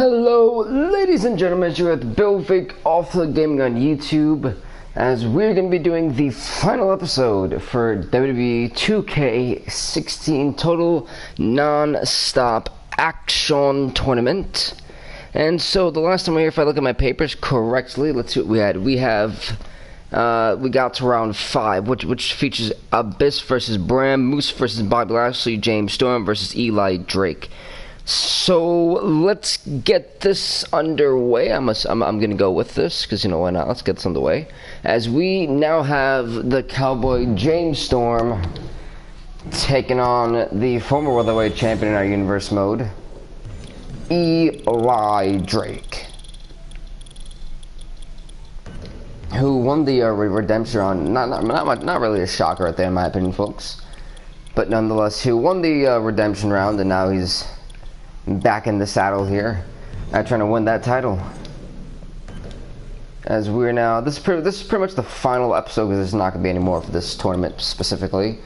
Hello, ladies and gentlemen, you're with Bill Vic off the Gaming on YouTube, as we're going to be doing the final episode for WWE 2k16 Total Non-Stop Action Tournament. And so the last time we were here, if I look at my papers correctly, let's see what we had. We got to round 5, which features Abyss versus Bram, Moose versus Bobby Lashley, James Storm versus Eli Drake. So let's get this underway. I'm gonna go with this because, you know, why not? Let's get this underway. As we now have the Cowboy James Storm taking on the former welterweight champion in our universe mode, Eli Drake, who won the redemption round. Not really a shocker right there, in my opinion, folks. But nonetheless, who won the redemption round, and now he's back in the saddle here, trying to win that title. As we're now, this is pretty much the final episode, because there's not going to be any more for this tournament specifically.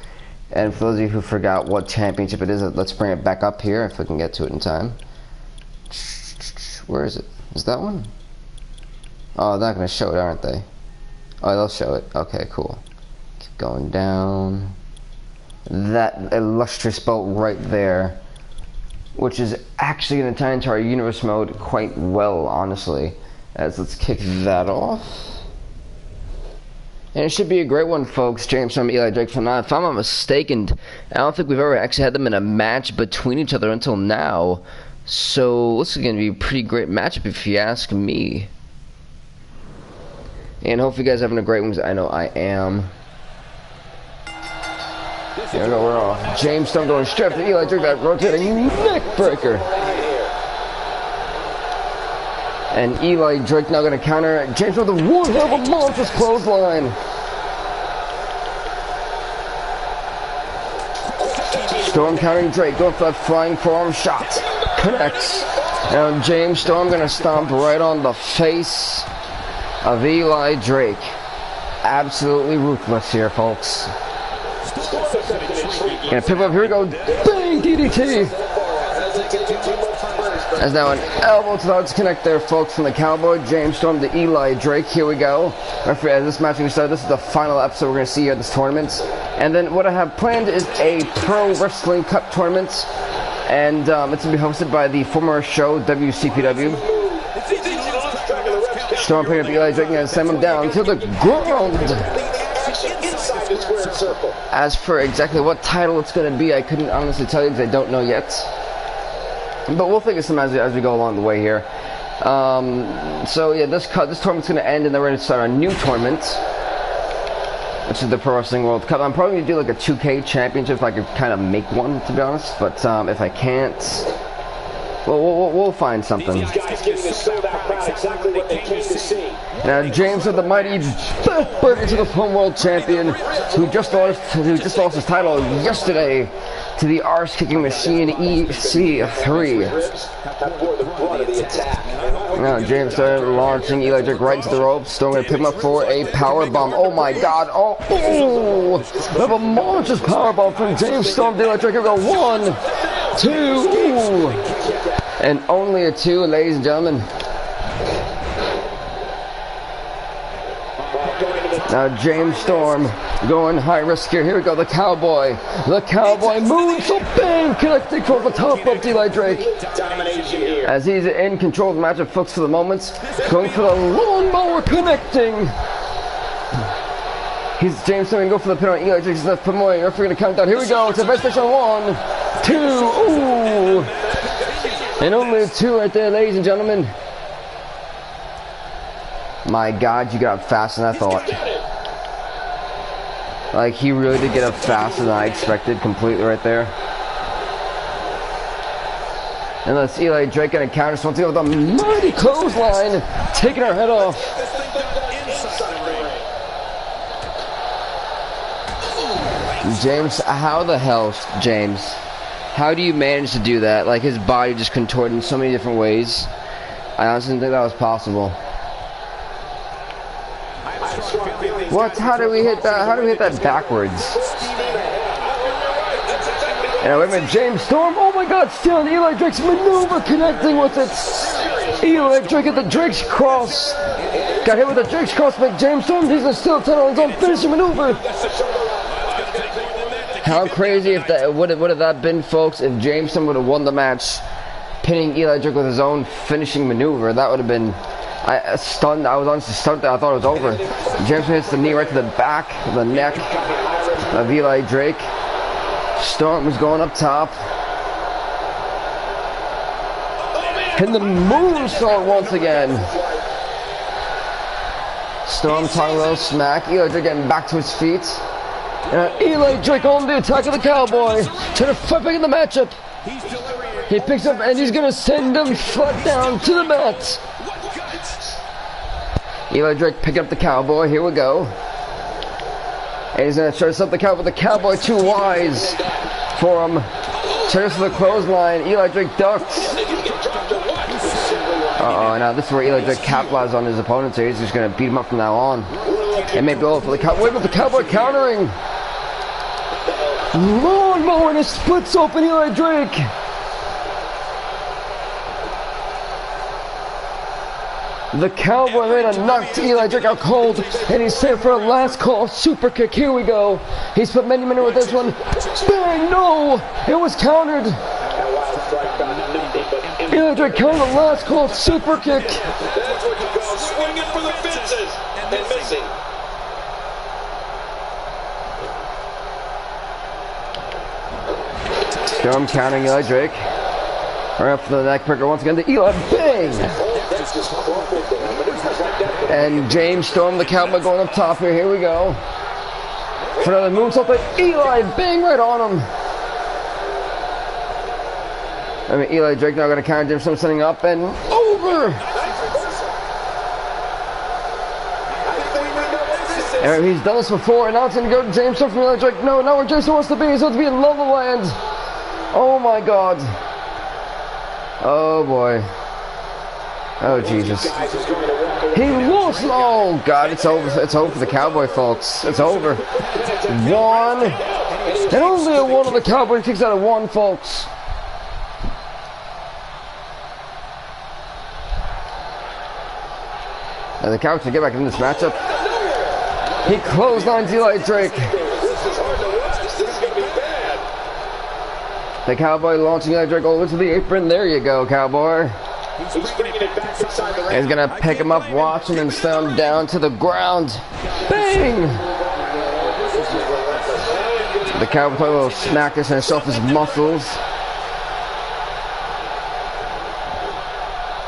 And for those of you who forgot what championship it is, let's bring it back up here if we can get to it in time. Where is it? Is that one? Oh, they're not going to show it, aren't they? Oh, they'll show it. Okay, cool. Keep going down. That illustrious belt right there, which is actually going to tie into our universe mode quite well, honestly. As let's kick that off. And it should be a great one, folks. James Storm, Eli Drake. If I'm not mistaken, I don't think we've ever actually had them in a match between each other until now. So this is going to be a pretty great matchup if you ask me. And hopefully you guys are having a great one, because I know I am. Here we go, we're off. James Storm going straight to Eli Drake, that rotating neck breaker. And Eli Drake now going to counter James with a one hell of a monstrous clothesline. Storm countering Drake, going for that flying forearm shot. Connects. Now James Storm going to stomp right on the face of Eli Drake. Absolutely ruthless here, folks. Gonna pick up, here we go, bang, DDT! As now an elbow to the heart to connect there, folks, from the Cowboy James Storm to Eli Drake. Here we go. As this match we started, this is the final episode we're gonna see here at this tournament. And then what I have planned is a Pro Wrestling Cup tournament, and it's gonna be hosted by the former show WCPW. Storm picking up Eli Drake and send him down to the ground. As for exactly what title it's going to be, I couldn't honestly tell you because I don't know yet. But we'll figure some as we go along the way here. So yeah, this tournament's going to end, and then we're going to start a new tournament, which is the Pro Wrestling World Cup. I'm probably going to do like a 2K championship if I could kind of make one, to be honest. But if I can't, we'll find something. These guys giving the sold-out crowd exactly what they came to see. Now James with the mighty backbreaker to the former world champion, who just lost his title yesterday to the arse-kicking machine EC3. Now James started launching Eli Drake right into the ropes. Storm going to pick him up for a power bomb. Oh my God! Oh, we have a monstrous power bomb from James Storm to Eli Drake. Here we go. 1, 2, and only a 2, ladies and gentlemen. Now James Storm going high risk here. Here we go, the Cowboy moon, so bang, connecting from the top of Eli Drake. As he's in control of the matchup, folks, for the moment. Going for the lawnmower, connecting. He's James Storm going to go for the pin on Eli Drake's left promoting. Referee going to count down. Here we go, it's a best station. 1, 2, ooh. And only a 2 right there, ladies and gentlemen. My God, you got up faster than I thought. Like, he really did get up faster than I expected, completely right there. And let's Eli Drake gonna counter something with a mighty clothesline, taking her head off. James, how the hell, James? How do you manage to do that? Like, his body just contorted in so many different ways. I honestly didn't think that was possible. What? How do we hit that? How do we hit that backwards? And wait a minute, James Storm. Oh my God, stealing Eli Drake's maneuver, connecting with it. Eli Drake at the Drake's cross. Got hit with the Drake's cross by James Storm. He's still on his own finishing maneuver. How crazy if that would have that been, folks, if James Storm would have won the match, pinning Eli Drake with his own finishing maneuver. That would have been stunned. I was honestly stunned there. I thought it was over. James Storm hits the knee right to the back of the neck of Eli Drake. Storm was going up top. And the moonsault once again. Storm talking a little smack. Eli Drake getting back to his feet. And Eli Drake on the attack of the Cowboy. Trying to fight back in the matchup. He picks up and he's going to send him flat down to the mat. Eli Drake picking up the Cowboy. Here we go. And he's going to try to stop the Cowboy. The Cowboy too wise for him. Turns to the clothesline. Eli Drake ducks. Uh-oh, now this is where Eli Drake capitalizes on his opponent, so he's just going to beat him up from now on. And maybe go for the Cowboy, but the Cowboy countering. Lawnmower and it splits open Eli Drake. The Cowboy made a knocked Eli Drake out cold, and he's set for a last call super kick. Here we go. He's put many with this one. Bang! No! It was countered. Eli Drake countered the last call super kick. That's what you call swinging for the fences and missing. Storm counting Eli Drake. Right up for the neck breaker once again. The Eli bang! And James Storm, the Cowboy, going up top here. Here we go. For another moonsault, but Eli bang right on him. I mean, Eli Drake now going to counter James Storm, setting up and over. And he's done this before, and now it's going to go to James Storm from Eli Drake. No, not where James Storm wants to be. He's supposed to be in Lava Land. Oh my God. Oh boy. Oh Jesus. He lost. Oh God, it's over. It's over for the Cowboy, folks. It's over. One. And only a one of the Cowboy kicks out of one, folks. And the Cowboys can get back in this matchup. He clotheslines Eli Drake. The Cowboy launching Eli Drake over to the apron. There you go, Cowboy. He's gonna pick him up, watch him, and slam him down to the ground. Bang! The Cowboy put a little smack this and show off his muscles.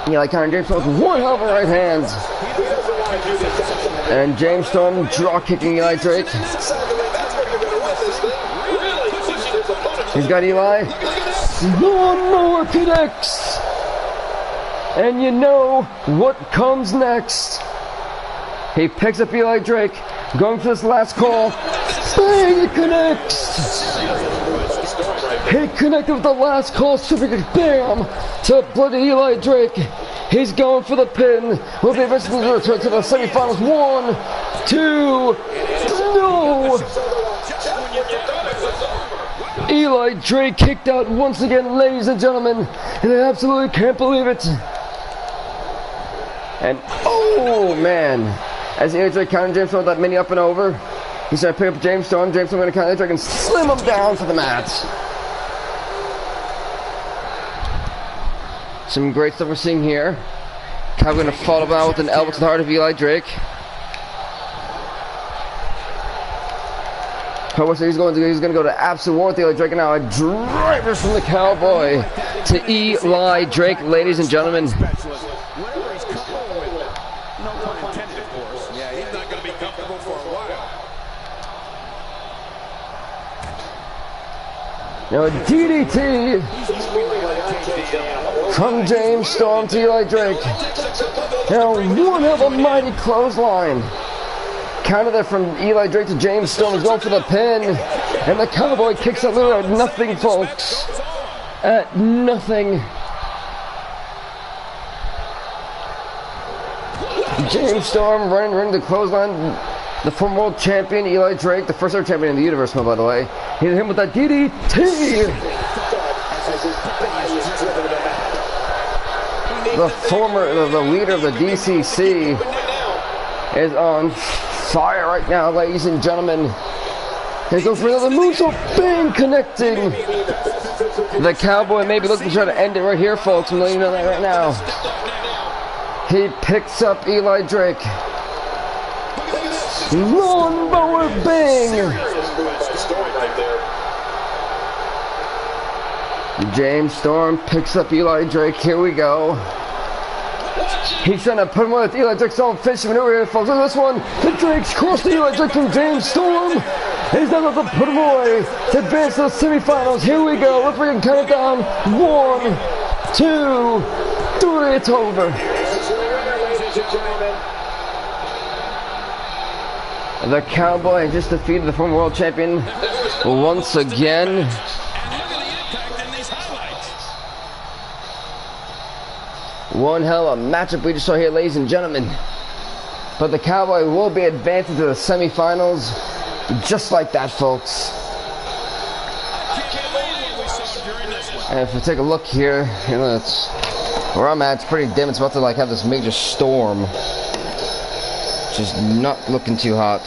Eli counter James Storm with one hell of a right hand. And James Storm draw kicking Eli Drake. He's got Eli. Lawnmower connects. And you know what comes next. He picks up Eli Drake, going for this last call. Bang! He connects. He connected with the last call. Super kick. Bam! To bloody Eli Drake. He's going for the pin. Will be eventually returned to the semifinals. 1, 2, no! Eli Drake kicked out once again, ladies and gentlemen, and I absolutely can't believe it. And oh man, as Eli Drake countered James Storm with that mini up and over, he's going to pick up James Storm. James Storm going to counter Eli Drake and slam him down to the mat. Some great stuff we're seeing here. Cowboy going to follow out with an elbow to the heart of Eli Drake. Cowboy said he's going to go to absolute war with Eli Drake, and now a driver from the Cowboy to Eli Drake, ladies and gentlemen. Now a DDT from James Storm to Eli Drake. Now one of a mighty clothesline. Counter there from Eli Drake to James Storm. Is going for the pin. And the Cowboy kicks out literally at nothing, folks. At nothing. James Storm running the clothesline. The former world champion, Eli Drake, the first ever champion in the universe, by the way. He hit him with that DDT. the leader of the DCC, is on fire right now, ladies and gentlemen. They go for another moonsault, bang, connecting. The Cowboy may be looking to try to end it right here, folks. I'm letting you know that right now. He picks up Eli Drake. Lawnmower bang. James Storm picks up Eli Drake. Here we go. He's trying to put him on with Eli Drake's own finishing maneuver here, folks. Look at this one. The Drake's crossed the Eli Drake from James Storm. He's not able to put him away to advance to the semifinals. Here we go. Let's bring count it down. 1, 2, 3. It's over. The Cowboy just defeated the former world champion once again. One hell of a matchup we just saw here, ladies and gentlemen. But the Cowboy will be advancing to the semifinals, just like that, folks. And if we take a look here, you know, it's where I'm at. It's pretty dim. It's about to like have this major storm. Just not looking too hot.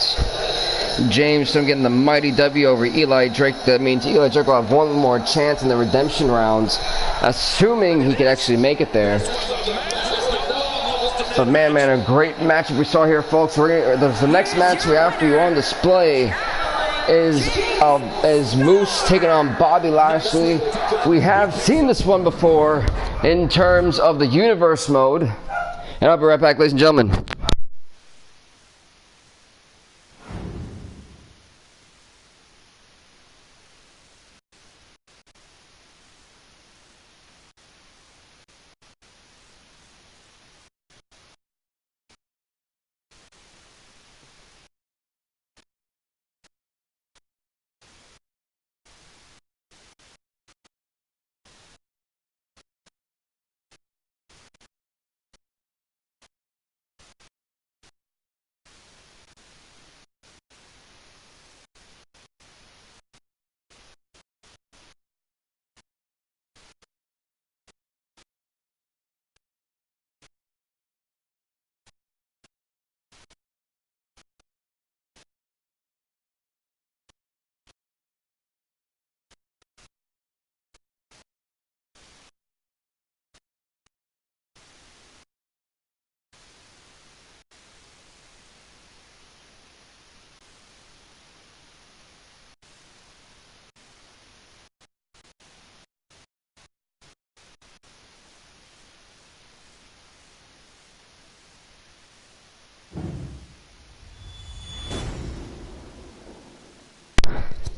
James Storm getting the mighty W over Eli Drake. That means Eli Drake will have one more chance in the redemption rounds, assuming he can actually make it there. But man, a great matchup we saw here, folks. The next match we have for you on display is Moose taking on Bobby Lashley. We have seen this one before in terms of the universe mode. And I'll be right back, ladies and gentlemen.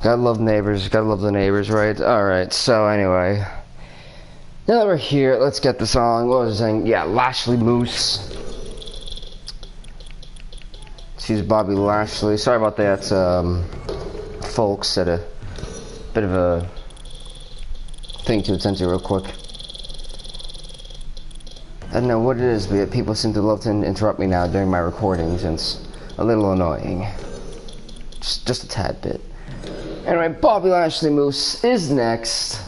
Gotta love neighbors, gotta love the neighbors, right? Alright, so anyway. Now that we're here, let's get this on. What was I saying? Yeah, Lashley Moose. Excuse Bobby Lashley. Sorry about that, folks. Had a bit of a thing to attend to real quick. I don't know what it is, but people seem to love to interrupt me now during my recordings, and it's a little annoying. Just a tad bit. Anyway, Bobby Lashley Moose is next.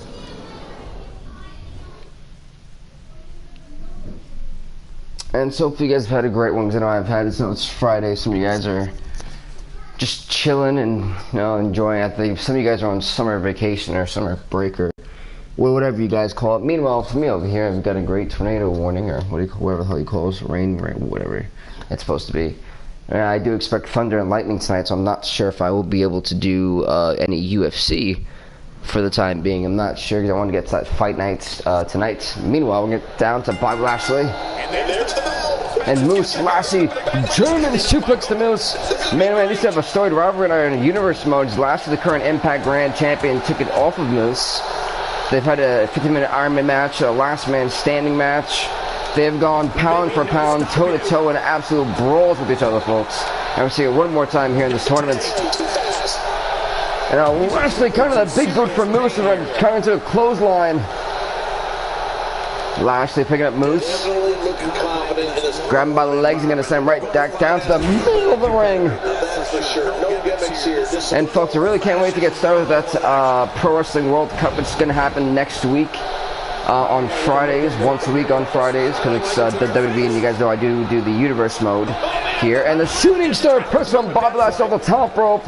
And so hopefully you guys have had a great one, because I know I've had it, so it's Friday. Some of you guys are just chilling and, you know, enjoying. I think some of you guys are on summer vacation or summer break or whatever you guys call it. Meanwhile, for me over here, I've got a great tornado warning, or whatever the hell you call it, rain, whatever it's supposed to be. I do expect thunder and lightning tonight, so I'm not sure if I will be able to do any UFC for the time being. I'm not sure, because I want to get to that fight night tonight. Meanwhile, we'll get down to Bobby Lashley. And Moose Lashley, German suplex to Moose. Man, at least have a storied rivalry in a universe mode. Lashley, the current Impact Grand Champion, took it off of Moose. They've had a 50-minute Iron Man match, a last man standing match. They have gone pound for pound, toe-to-toe in absolute brawls with each other, folks. And we'll see it one more time here in this tournament. And Lashley, kind of that big boot for Moose, and coming to a clothesline. Lashley picking up Moose. Grab him by the legs and going to send him right back down to the middle of the ring. And folks, I really can't wait to get started with that Pro Wrestling World Cup. It's going to happen next week. on Fridays, once a week on Fridays, because it's the WWE, and you guys know I do the universe mode here. And the shooting star press from Bobby Lashley off the top rope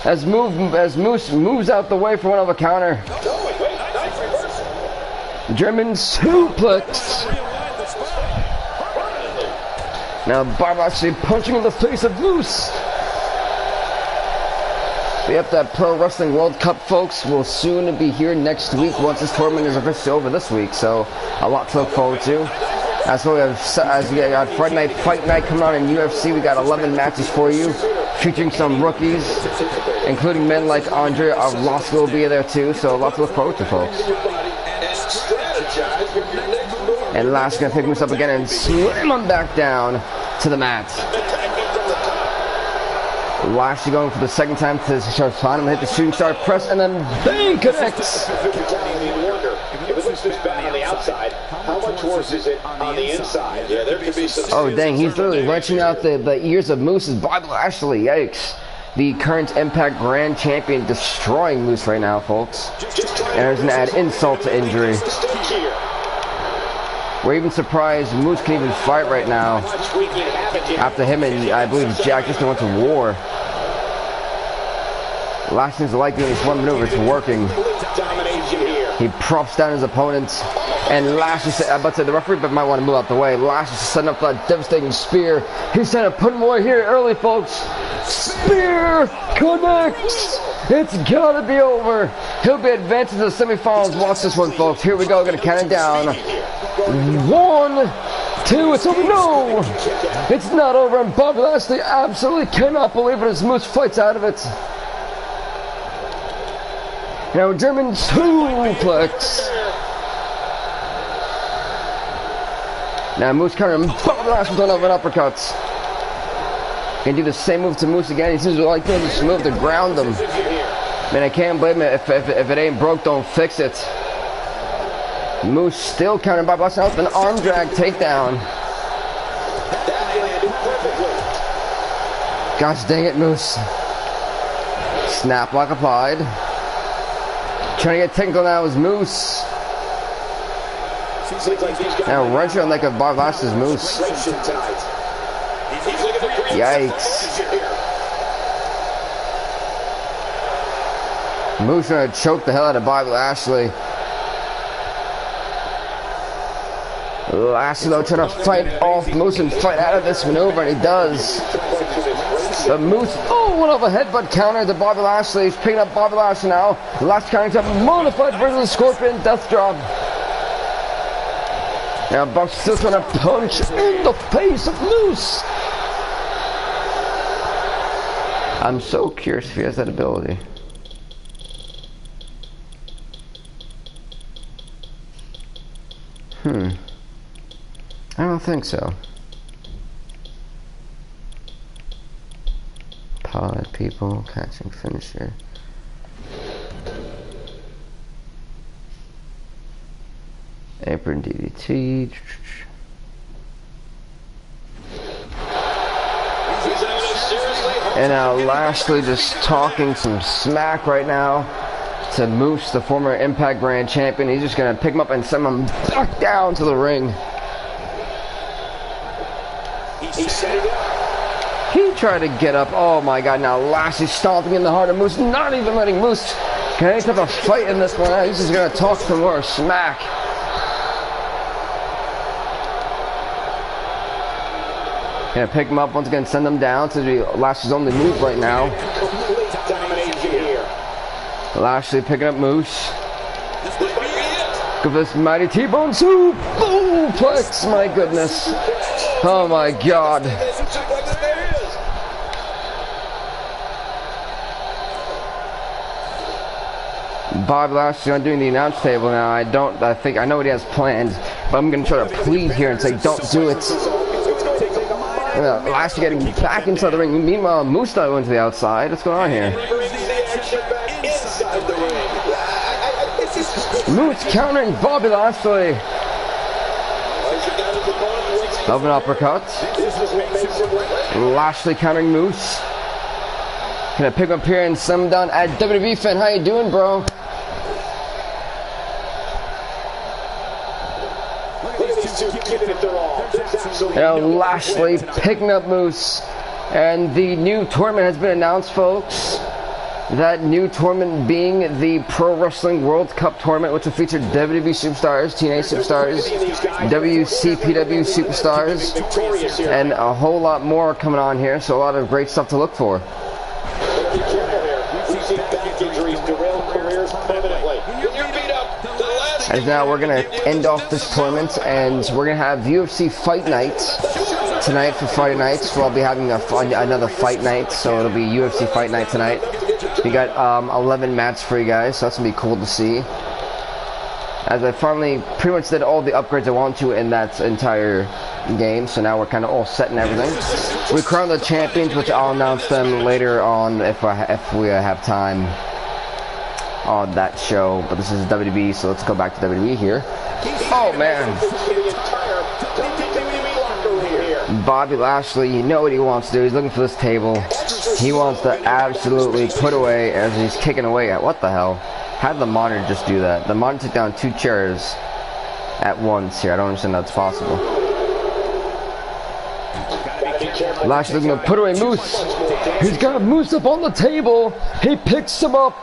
as Moose moves out the way for one of a counter. German suplex. Now Bobby Lashley punching in the face of Moose. Yep, that Pro Wrestling World Cup, folks, will soon be here next week once this tournament is officially over this week. So a lot to look forward to. As we got Friday Night Fight Night coming on in UFC, we got 11 matches for you, featuring some rookies, including men like Andre Arlovski will be there too. So a lot to look forward to, folks. And Lashley's gonna pick Moose up again and slam him back down to the mat. Lashley going for the second time to start flying him, hit the shooting star press, and then bang, connects. If it looks this bad on the outside, how much worse is it on the inside? Yeah, there could be some. Oh dang, he's literally wrenching out the ears of Moose's Bobby Lashley. Yikes. The current Impact Grand Champion destroying Moose right now, folks. And there's an add insult to injury. We're even surprised Moose can even fight right now after him and I believe Jack just went to war. Lashley's liking this one maneuver, it's working. He props down his opponent, and Lashley said, I'm about to say the referee but might want to move out the way. Lashley's setting up that devastating spear. He's trying to put him away here early, folks. Spear connects. It's gotta be over. He'll be advancing to the semifinals. Watch this one, folks. Here we go. Gonna count it down. 1, 2. It's over. No, it's not over. And Bobby Lashley absolutely cannot believe it as Moose fights out of it. Now German suplex. Now Moose countering Bobby Lashley with another uppercuts. Can do the same move to Moose again. He seems to like this move to ground him. Man, I can't blame him. If it ain't broke, don't fix it. Moose still countering Bobby Lashley with an arm drag takedown. Gosh dang it, Moose. Snap lock applied. Trying to get technical now is Moose. Now wrenching on like a Bobby Lashley's Moose. Yikes. Moose trying to choke the hell out of Bobby Lashley. Lashley though trying to fight off Moose and fight out of this maneuver, and he does. The Moose, one of a headbutt counter to Bobby Lashley. He's picking up Bobby Lashley now. Last counter to Modified versus the Scorpion Death Drop. Now Buck's still trying to punch in the face of Moose. I'm so curious if he has that ability. I don't think so. Pod people, catching finisher. Apron DDT. And now Lashley just talking some smack right now to Moose, the former Impact Grand Champion. He's just going to pick him up and send him back down to the ring. He tried to get up. Oh my god, now Lashley stomping in the heart of Moose, not even letting Moose get any type of fight in this one. He's just going to talk some more smack. Gonna pick him up once again, send him down to the Lashley's only move right now. Lashley picking up Moose. Go for this mighty T-bone suplex. My goodness. Oh my god. Bobby Lashley on doing the announce table now. I know what he has planned, but I'm gonna try to plead here and say don't do it. Lashley getting back inside the ring. Meanwhile, Moose not going to the outside. What's going on here? Moose countering Bobby Lashley. Love an uppercut. Lashley countering Moose. Gonna pick him up here and slam him down at WWE fan. How you doing, bro? Look at these two giving it their all. There's absolutely Now no Lashley picking up Moose. And the new tournament has been announced, folks. That new tournament being the Pro Wrestling World Cup tournament, which will feature WWE superstars, TNA superstars, WCPW superstars, and a whole lot more coming on here. So a lot of great stuff to look for. Be careful here. We've seen back injuries derail careers permanently. When you're beat up, the last As now we're going to end off this tournament, and we're going to have UFC Fight Night tonight for Friday nights. We'll be having another fight night, so it'll be UFC Fight Night tonight. We got 11 matches for you guys, so that's going to be cool to see. As I finally pretty much did all the upgrades I want to in that entire game, so now we're kind of all set and everything. We crowned the champions, which I'll announce them later on if we have time on that show. But this is WWE, so let's go back to WWE here. Oh man, Bobby Lashley, you know what he wants to do. He's looking for this table. He wants to absolutely put away as he's kicking away at what the hell? How did the monitor just do that? The monitor took down 2 chairs at once here. I don't understand how that's possible. Lashley looking to put away Moose. He's got Moose up on the table. He picks him up.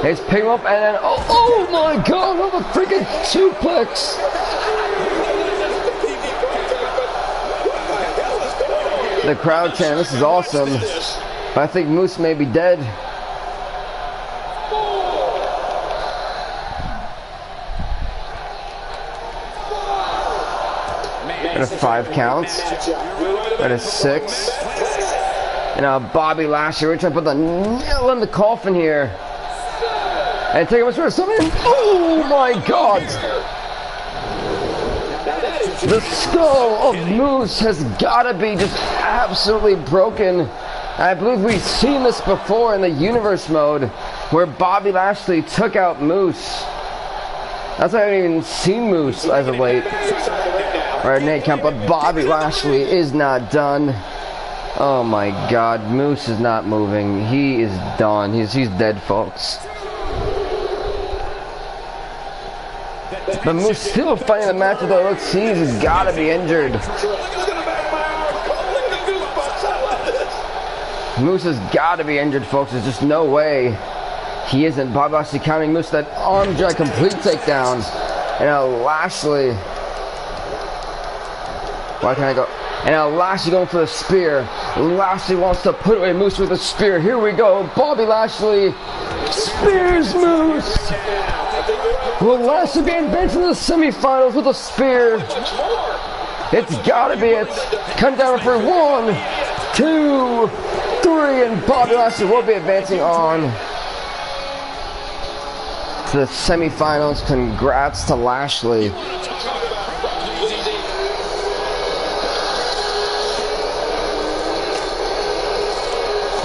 He's picking him up and then, oh my god, what a freaking suplex. The crowd chanting, this is awesome. But I think Moose may be dead. And a 5 counts. And a 6. And now Bobby Lashley, we're trying to put the nail in the coffin here. And take him for something. Oh my god! The skull of Moose has got to be just absolutely broken. I believe we've seen this before in the Universe mode, where Bobby Lashley took out Moose. That's why I haven't even seen Moose as of late. Alright, Nate count, but Bobby Lashley is not done. Oh my god, Moose is not moving. He is done. He's dead, folks. But Moose still fighting the match, though. Looks he's gotta be injured. Moose has gotta be injured, folks. There's just no way he isn't. Bobby Lashley counting Moose, that arm drag, complete takedown. And now Lashley. Why can't I go? And now Lashley going for the spear. Lashley wants to put away Moose with a spear. Here we go. Bobby Lashley spears Moose. Will Lashley be advancing to the semifinals with a spear? It's gotta be it. Come down for 1, 2, 3, and Bobby Lashley will be advancing on to the semifinals. Congrats to Lashley.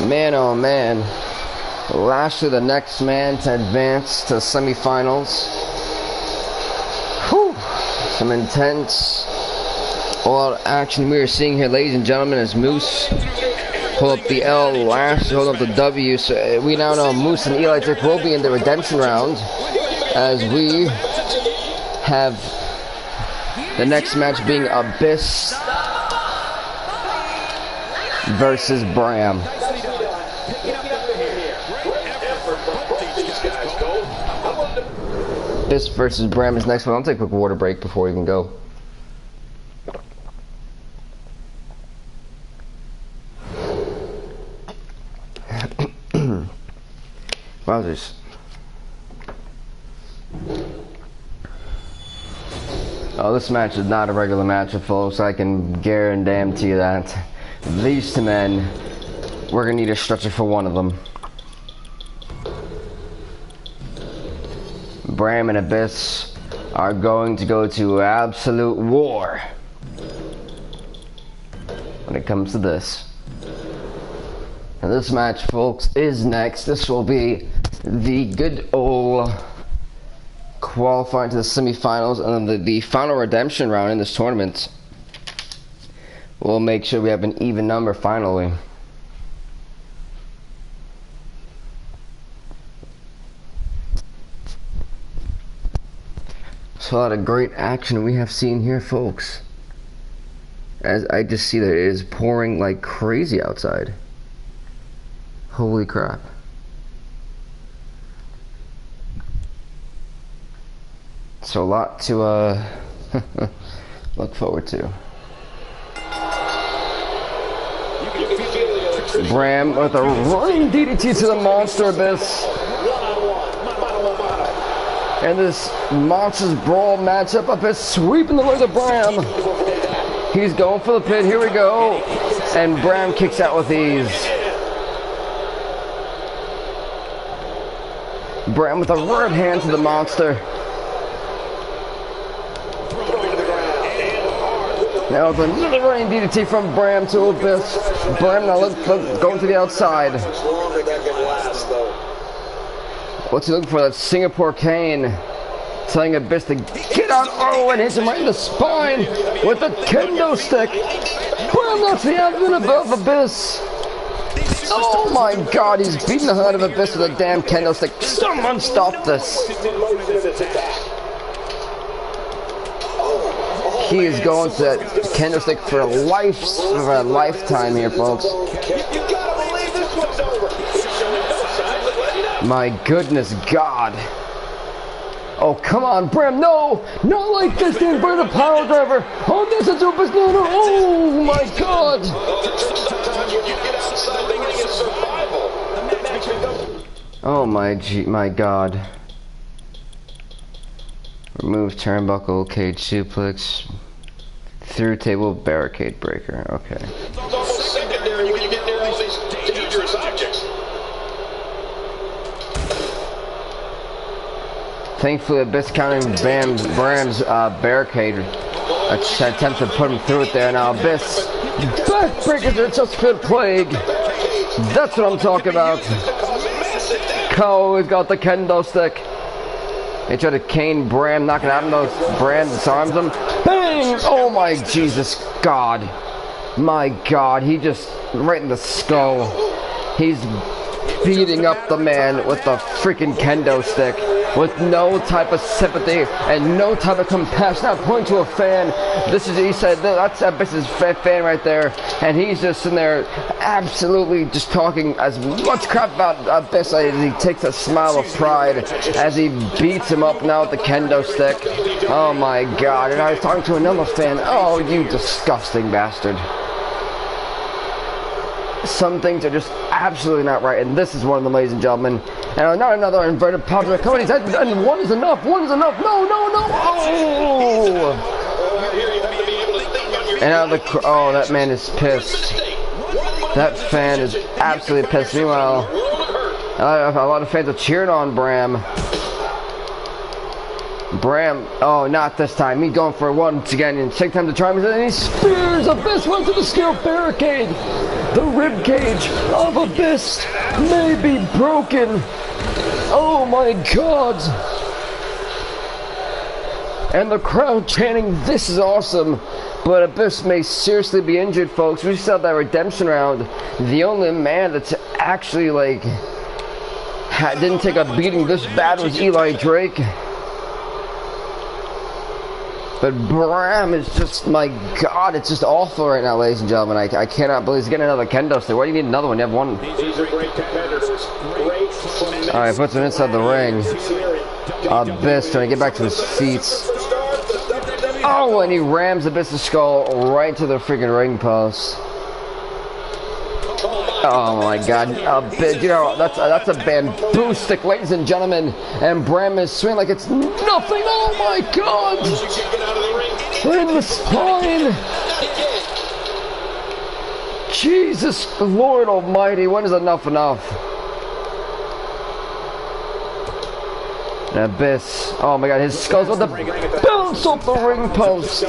Man, oh man. Lashley, the next man to advance to semifinals. Whew. Some intense all-out action we are seeing here, ladies and gentlemen, as Moose pull up the L, Lashley hold up the W. So we now know Moose and Eli Drake will be in the redemption round, as we have the next match being Abyss versus Bram. Abyss versus Bram is next one. I'll take a quick water break before we can go. Wowzers. Oh, this match is not a regular match, folks. I can guarantee you that. These two men, we're gonna need a stretcher for one of them. Bram and Abyss are going to go to absolute war when it comes to this. And this match, folks, is next. This will be the good old qualifying to the semifinals, and then the final redemption round in this tournament. We'll make sure we have an even number finally. It's a lot of great action we have seen here, folks. As I just see that it is pouring like crazy outside. Holy crap. So a lot to look forward to. Bram with a running DDT to the Monster Abyss. And this Monsters Brawl matchup, Abyss sweeping the leg of Bram. He's going for the pin, here we go. And Bram kicks out with ease. Bram with a right hand to the Monster. Now with another running DDT from Bram to Abyss. Bram now going to the outside. What's he looking for? That Singapore cane. Telling Abyss to get out. Oh, and hits him right in the spine with a kendo stick. Bram knocks the abdomen above Abyss. Oh my god, he's beating the head of Abyss with a damn kendo stick. Someone stop this. He is going to that kendo stick for a lifetime here, folks. My goodness God. Oh, come on, Bram, no! Not like this, the inverted power driver! Oh, this is Abyss, no, no, oh my God! Oh my God. Remove turnbuckle, cage suplex, through table barricade breaker, okay. It's almost secondary when you get near all these dangerous objects. Thankfully, Abyss countering Bram's barricade attempt to put him through it there. Now Abyss backbreakers are just good plague. That's what I'm talking about. Ko has got the kendo stick. They try to cane Bram, knocking out those. Bram disarms him. Bang! Oh my Jesus God. My God, he just right in the skull. He's beating up the man with the freaking kendo stick with no type of sympathy and no type of compassion. Not pointing to a fan. This is, he said, that's Abyss's fan right there, and he's just in there absolutely just talking as much crap about Abyss as he takes a smile of pride as he beats him up now with the kendo stick. Oh my God. And I was talking to another fan. Oh, you disgusting bastard. Some things are just absolutely not right, and this is one of them, ladies and gentlemen. And not another inverted power driver coming. And one is enough. One is enough. No, no, no. Oh! And out of the oh, that man is pissed. That fan is absolutely pissed. Meanwhile, a lot of fans are cheering on Bram. Bram, oh, not this time. He's going for it once again. And second time to try him, and he spears Abyss onto the steel barricade. The rib cage of Abyss may be broken. Oh my God. And the crowd chanting, "This is awesome." But Abyss may seriously be injured, folks. We saw that redemption round. The only man that's actually like didn't take a beating this bad was Eli Drake. But Bram is just, my God, it's just awful right now, ladies and gentlemen. I cannot believe he's getting another kendo stick. Why do you need another one? You have one. These are great competitors. Alright, puts him inside the ring. Abyss trying to get back to his feet. Oh, and he rams Abyss's skull right to the freaking ring post. Oh my God, you know, that's a bamboo stick, ladies and gentlemen, and Bram is swinging like it's nothing. Oh my God, in the spine. Jesus Lord Almighty, when is enough? Abyss, oh my God, his skull's with the bounce off the ring post.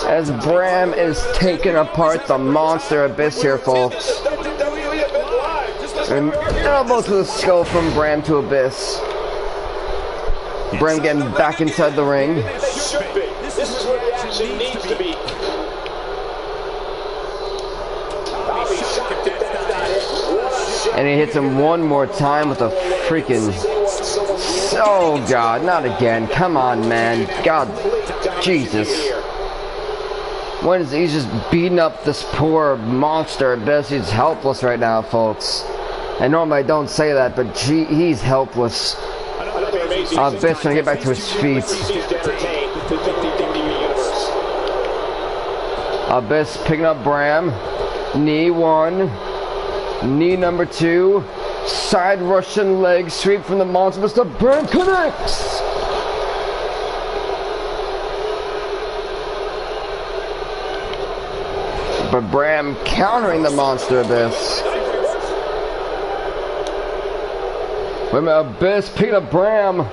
As Bram is taking apart the monster Abyss here, folks. And elbow to the skull from Bram to Abyss. Bram getting back inside the ring. This is where the action needs to be. And he hits him one more time with a freaking Oh God, not again. Come on, man. God, Jesus. When is he's just beating up this poor monster Abyss? He's helpless right now, folks. And normally I don't say that, but gee, he's helpless. Abyss trying to get back to his feet. Abyss picking up Bram. Knee one. Knee number two. Side Russian leg sweep from the monster. Mr. Bram connects. But Bram countering the monster Abyss. Wait a minute, Abyss picking up Bram.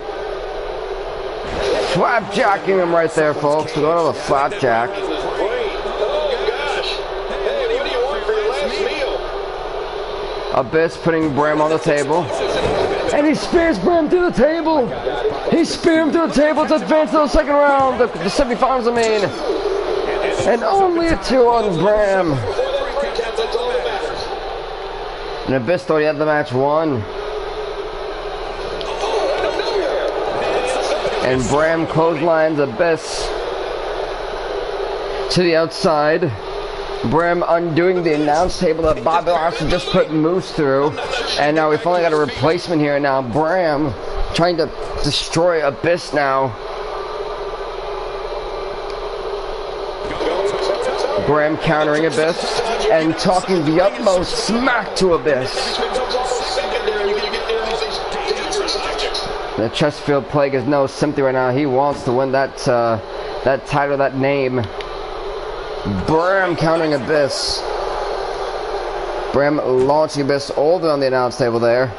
Flapjacking him right there, folks. We're going to the flapjack. Abyss putting Bram on the table. And he spears Bram through the table. He speared him through the table to advance to the second round. The semifinals, I mean. And only a 2 on Bram. And Abyss thought he had the match won. And Bram clotheslines Abyss to the outside. Bram undoing the announce table that Bobby Lashley just put Moose through. And now we finally got a replacement here. Now Bram trying to destroy Abyss now. Bram countering Abyss and talking the utmost smack to Abyss. The Chesterfield Plague is no sympathy right now. He wants to win that title, that name. Bram countering Abyss. Bram launching Abyss all the way on the announce table there.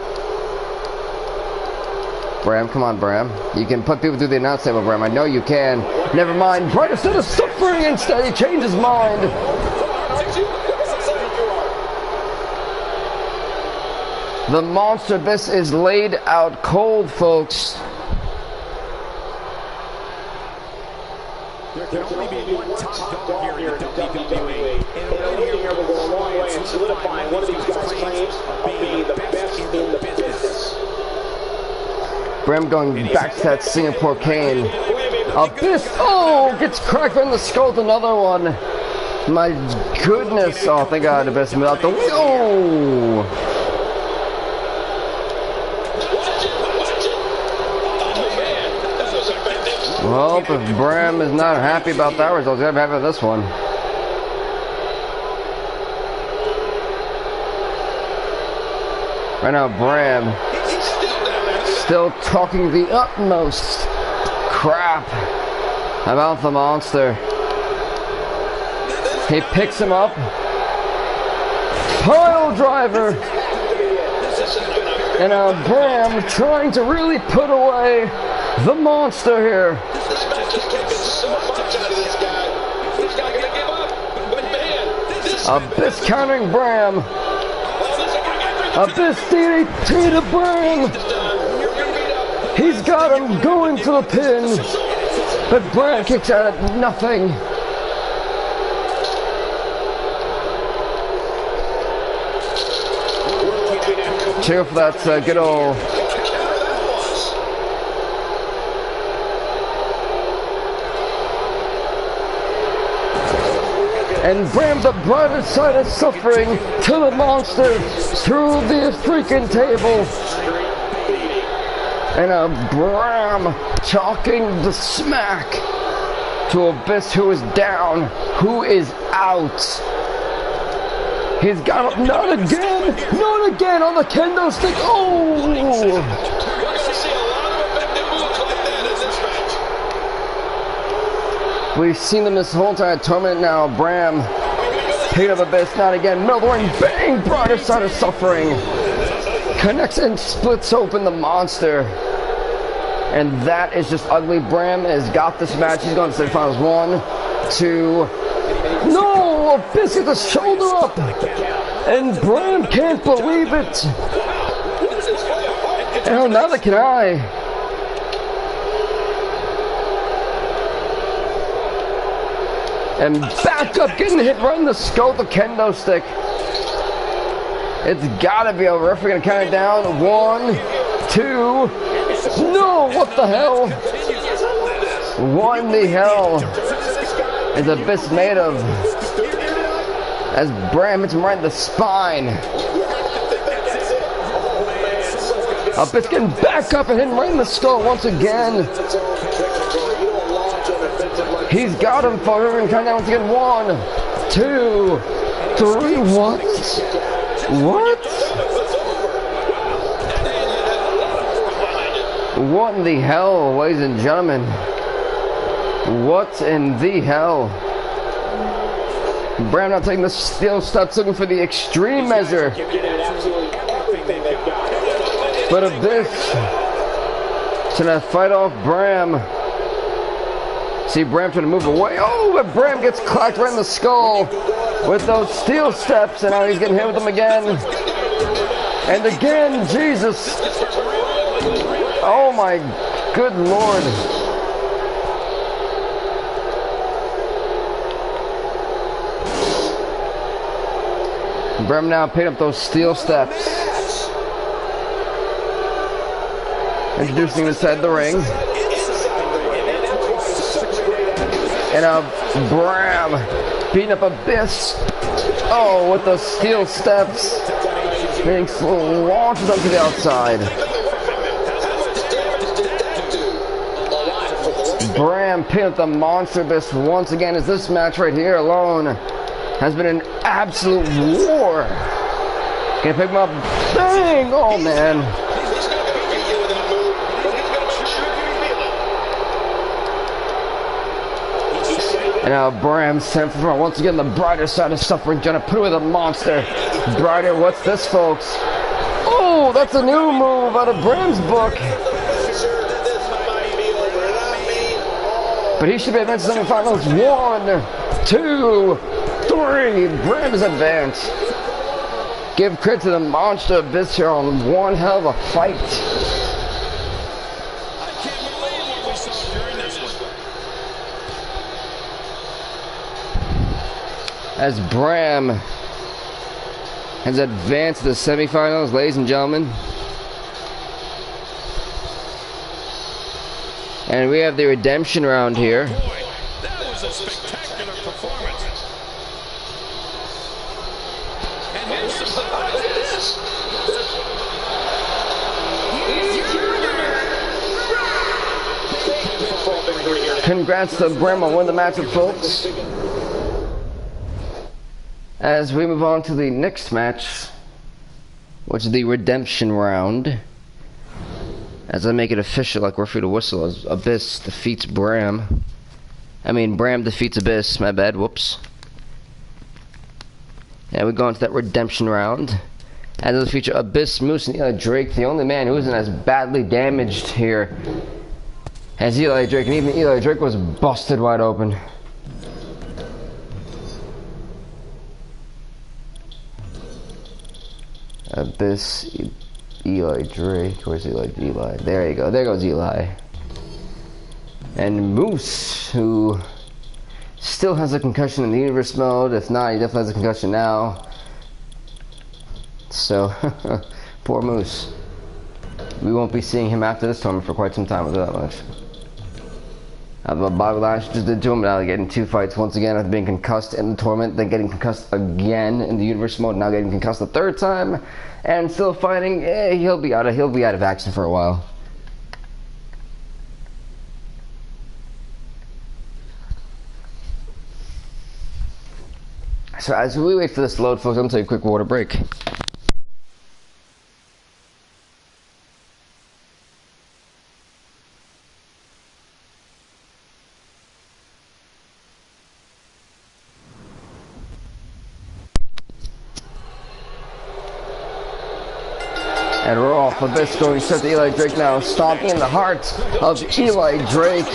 Bram, come on, Bram. You can put people through the announce table, Bram. I know you can. Never mind. Bram instead of suffering, instead he changed his mind. The monster Abyss is laid out cold, folks. There can only be one top dog here in WWE. And here will go a long way in solidifying one of these guys' claims of being the best in the business. Bram going back to that Singapore cane. Abyss, oh, gets cracked in the skull with another one. My goodness. Oh, thank God Abyss moved out the way. Oh. Well, if Bram is not happy about that result, he's going to be happy with this one. Right now, Bram still talking the utmost crap about the monster. He picks him up. Pile driver. And now Bram trying to really put away the monster here. Abyss countering Bram. Abyss DDT to Bram. He's got him going to the pin. But Bram kicks out at nothing. Cheer for that good old... And Bram, the brighter side of suffering, to the monster through the freaking table. And Bram talking the smack to Abyss, who is down, who is out. He's got him, not again on the kendo stick. Oh! We've seen them this whole entire tournament now. Bram picking up Abyss, not again. Melbourne, bang, brighter side of suffering. Connects and splits open the monster. And that is just ugly. Bram has got this match. He's going to the finals. 1, 2. No! Abyss gets the shoulder up. And Bram can't believe it. And neither can I. And back up, getting hit right in the skull with the kendo stick. It's gotta be over. If we're gonna count it down. 1, 2. Oh, what the hell? What in the hell is Abyss made of? As Bram hits him right in the spine. Abyss getting back up and hitting right in the skull once again. He's got him for him and count down once again. 1, 2, 3. What? What? What in the hell, ladies and gentlemen? What in the hell? Bram now taking the steel steps, looking for the extreme measure. But Abyss trying to fight off Bram. See Bram trying to move away. Oh, but Bram gets clacked right in the skull with those steel steps, and now he's getting hit with them again. And again, Jesus. Oh my good Lord. Bram now picking up those steel steps. Introducing him inside the ring. And Bram beating up Abyss. Oh, with those steel steps. Being launched up to the outside. Bram picking up the Monster Abyss once again, as this match right here alone has been an absolute war. Gonna pick him up. Bang! Oh, man. And now Bram sent from once again the brighter side of suffering, trying to put away the monster. Brighter, what's this, folks? Oh, that's a new move out of Bram's book. But he should be advanced to semifinals. 1, 2, 3. Bram is advanced. Give credit to the Monster Abyss here on one hell of a fight. As Bram has advanced to the semifinals, ladies and gentlemen. And we have the redemption round here. Boy, that was a spectacular performance. And here's some Congrats to Bram on winning the matchup, folks. As we move on to the next match, which is the redemption round. As I make it official, like we're free to whistle, as Abyss defeats Bram. Bram defeats Abyss, my bad, whoops. Yeah, we go into that redemption round. And it'll feature Abyss, Moose, and Eli Drake, the only man who isn't as badly damaged here as Eli Drake, and even Eli Drake was busted wide open. Abyss, Eli Drake, where's Eli? There you go, there goes Eli. And Moose, who still has a concussion in the universe mode. If not, he definitely has a concussion now. So, poor Moose. We won't be seeing him after this tournament for quite some time, I'll do that much. Bobby Lash just did to him, now getting 2 fights once again after being concussed in the tournament, then getting concussed again in the universe mode, now getting concussed the 3rd time, and still fighting. He'll be out of action for a while. So as we wait for this to load, folks, I'm gonna take a quick water break. And we're off. Abyss going straight to Eli Drake now, stomping in the heart of Eli Drake.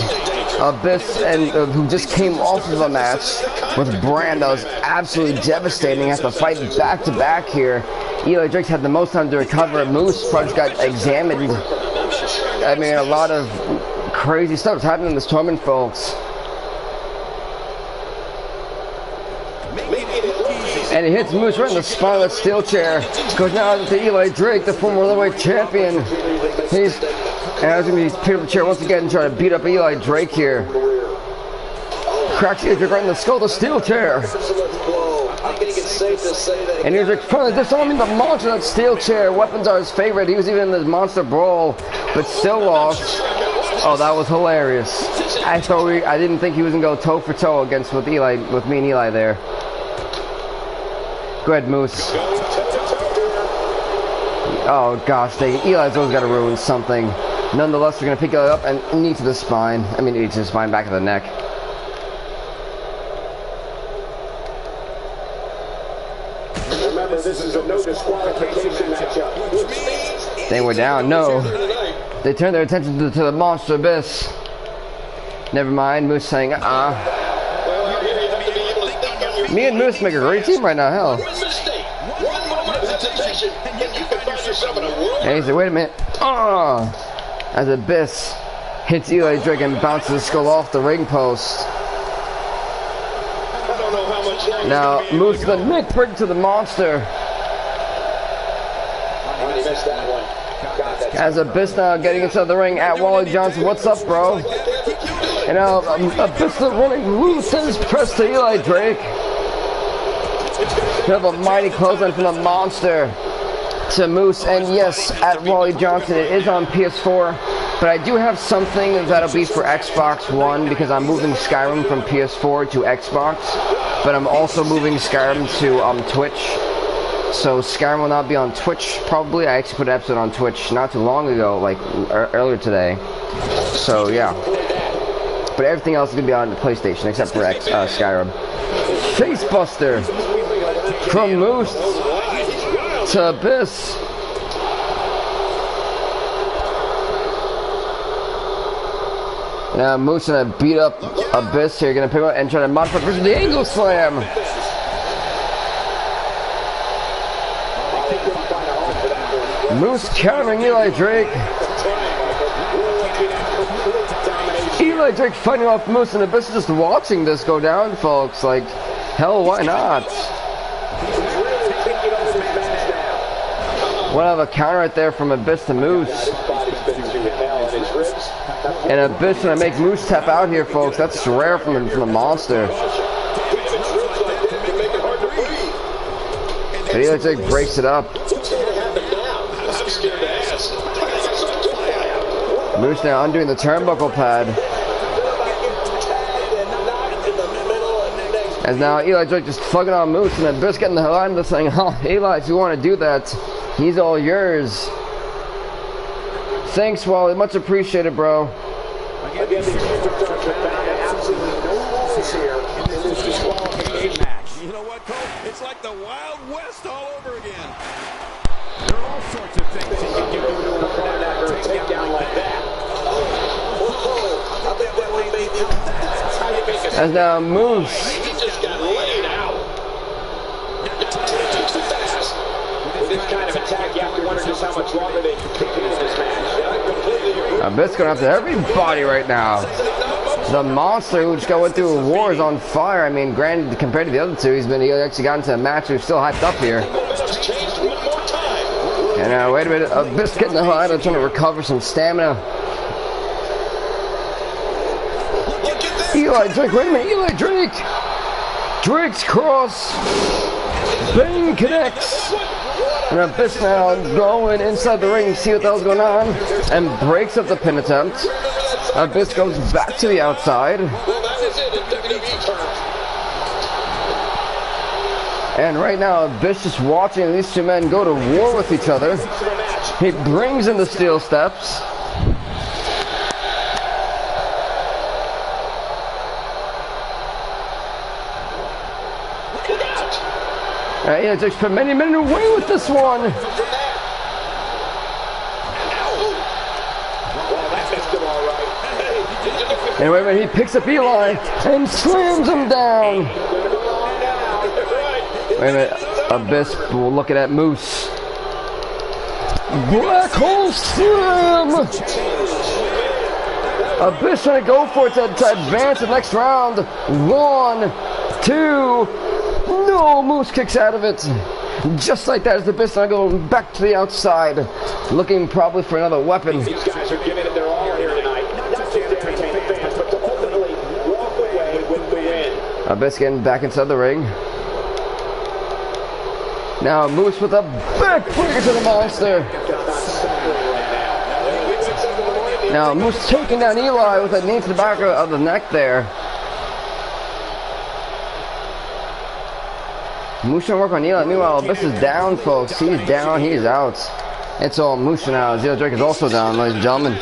Abyss, and who just came off of a match with Bram that was absolutely devastating. Has to fight back to back here. Eli Drake's had the most time to recover. Moose probably got examined. A lot of crazy stuff is happening in this tournament, folks. And he hits Moose right in the spine with that steel chair. Goes now to Eli Drake, the former lightweight champion. He's And I was going to be pick up the chair once again and try to beat up Eli Drake here. Cracks Eli Drake right in the skull, the steel chair. And he's like finally disarming the monster, that steel chair. Weapons are his favorite. He was even in the monster brawl, but still lost. Oh, that was hilarious. I didn't think he was gonna go toe for toe against with me and Eli there. Go ahead, Moose. Oh gosh, Eli's always got to ruin something. Nonetheless, we're gonna pick it up and knee to the spine. I mean, knee to the spine, back of the neck. Remember, this is a no disqualification matchup. They were down. No, they turned their attention to the monster abyss. Never mind. Moose saying, Me and Moose make a great team right now. Hell. And he said, wait a minute. As Abyss hits Eli Drake and bounces his skull off the ring post. Now moves the neck break to the monster. As Abyss now getting inside the ring at Wally Johnson. What's up, bro? And now Abyss running loose and press to Eli Drake. We have a mighty clothesline from the monster to Moose, and yes, at Wally Johnson, it is on PS4, but I do have something that'll be for Xbox One because I'm moving Skyrim from PS4 to Xbox, but I'm also moving Skyrim to Twitch, so Skyrim will not be on Twitch probably. I actually put an episode on Twitch not too long ago, like earlier today, so yeah, but everything else is going to be on the PlayStation except for Skyrim. Facebuster from Moose to Abyss. Now Moose gonna beat up Abyss here, gonna pick up and try to modify version the angle slam. Moose countering Eli Drake. Eli Drake fighting off Moose, and Abyss is just watching this go down, folks. Like, hell, why not? We'll have a counter right there from Abyss to Moose. And Abyss gonna make Moose tap out here, folks. That's rare from the monster. But Eli Drake breaks it up. Moose now undoing the turnbuckle pad. As now Eli Drake just fucking on Moose, and Abyss getting the hell out of this thing. Oh, Eli, if you want to do that, he's all yours. Thanks, Wally. Much appreciated, bro. Again, these superstars have found an absolute no rules here in this disqualification match. You know what, Cole? It's like the Wild West all over again. There are all sorts of things he can do to a takedown like that. I think that one made the As now Moose. He just got laid out. With this kind of attack, you have to wonder just how much longer they can continue this match. Abyss going after everybody right now. The monster who just went through war is on fire. I mean, granted, compared to the other two, he actually got into a match who's still hyped up here. And now, wait a minute, Abyss getting the hell out of trying to recover some stamina. Eli Drake, wait a minute, Eli Drake! Drake's cross. Bang connects. And Abyss now going inside the ring, see what the hell's going on, and breaks up the pin attempt. Abyss goes back to the outside. And right now, Abyss just watching these two men go to war with each other. He brings in the steel steps. Yeah, just put many men away with this one. Anyway, when he picks up Eli and slams him down. Wait a minute, Abyss will look at that Moose. Black hole slam. Abyss trying to go for it to advance the next round. 1, 2. No, Moose kicks out of it. Just like that, as the Abyss now going back to the outside, looking probably for another weapon. These guys are giving it their Abyss getting back inside the ring. Now Moose with a big breaker to the monster. Now Moose taking down Eli with a knee to the back of the neck there. Moose trying to work on Eli. Meanwhile, Abyss is down, folks. He's down. He's out. It's all Moose now. Zero Drake is also down, ladies and gentlemen.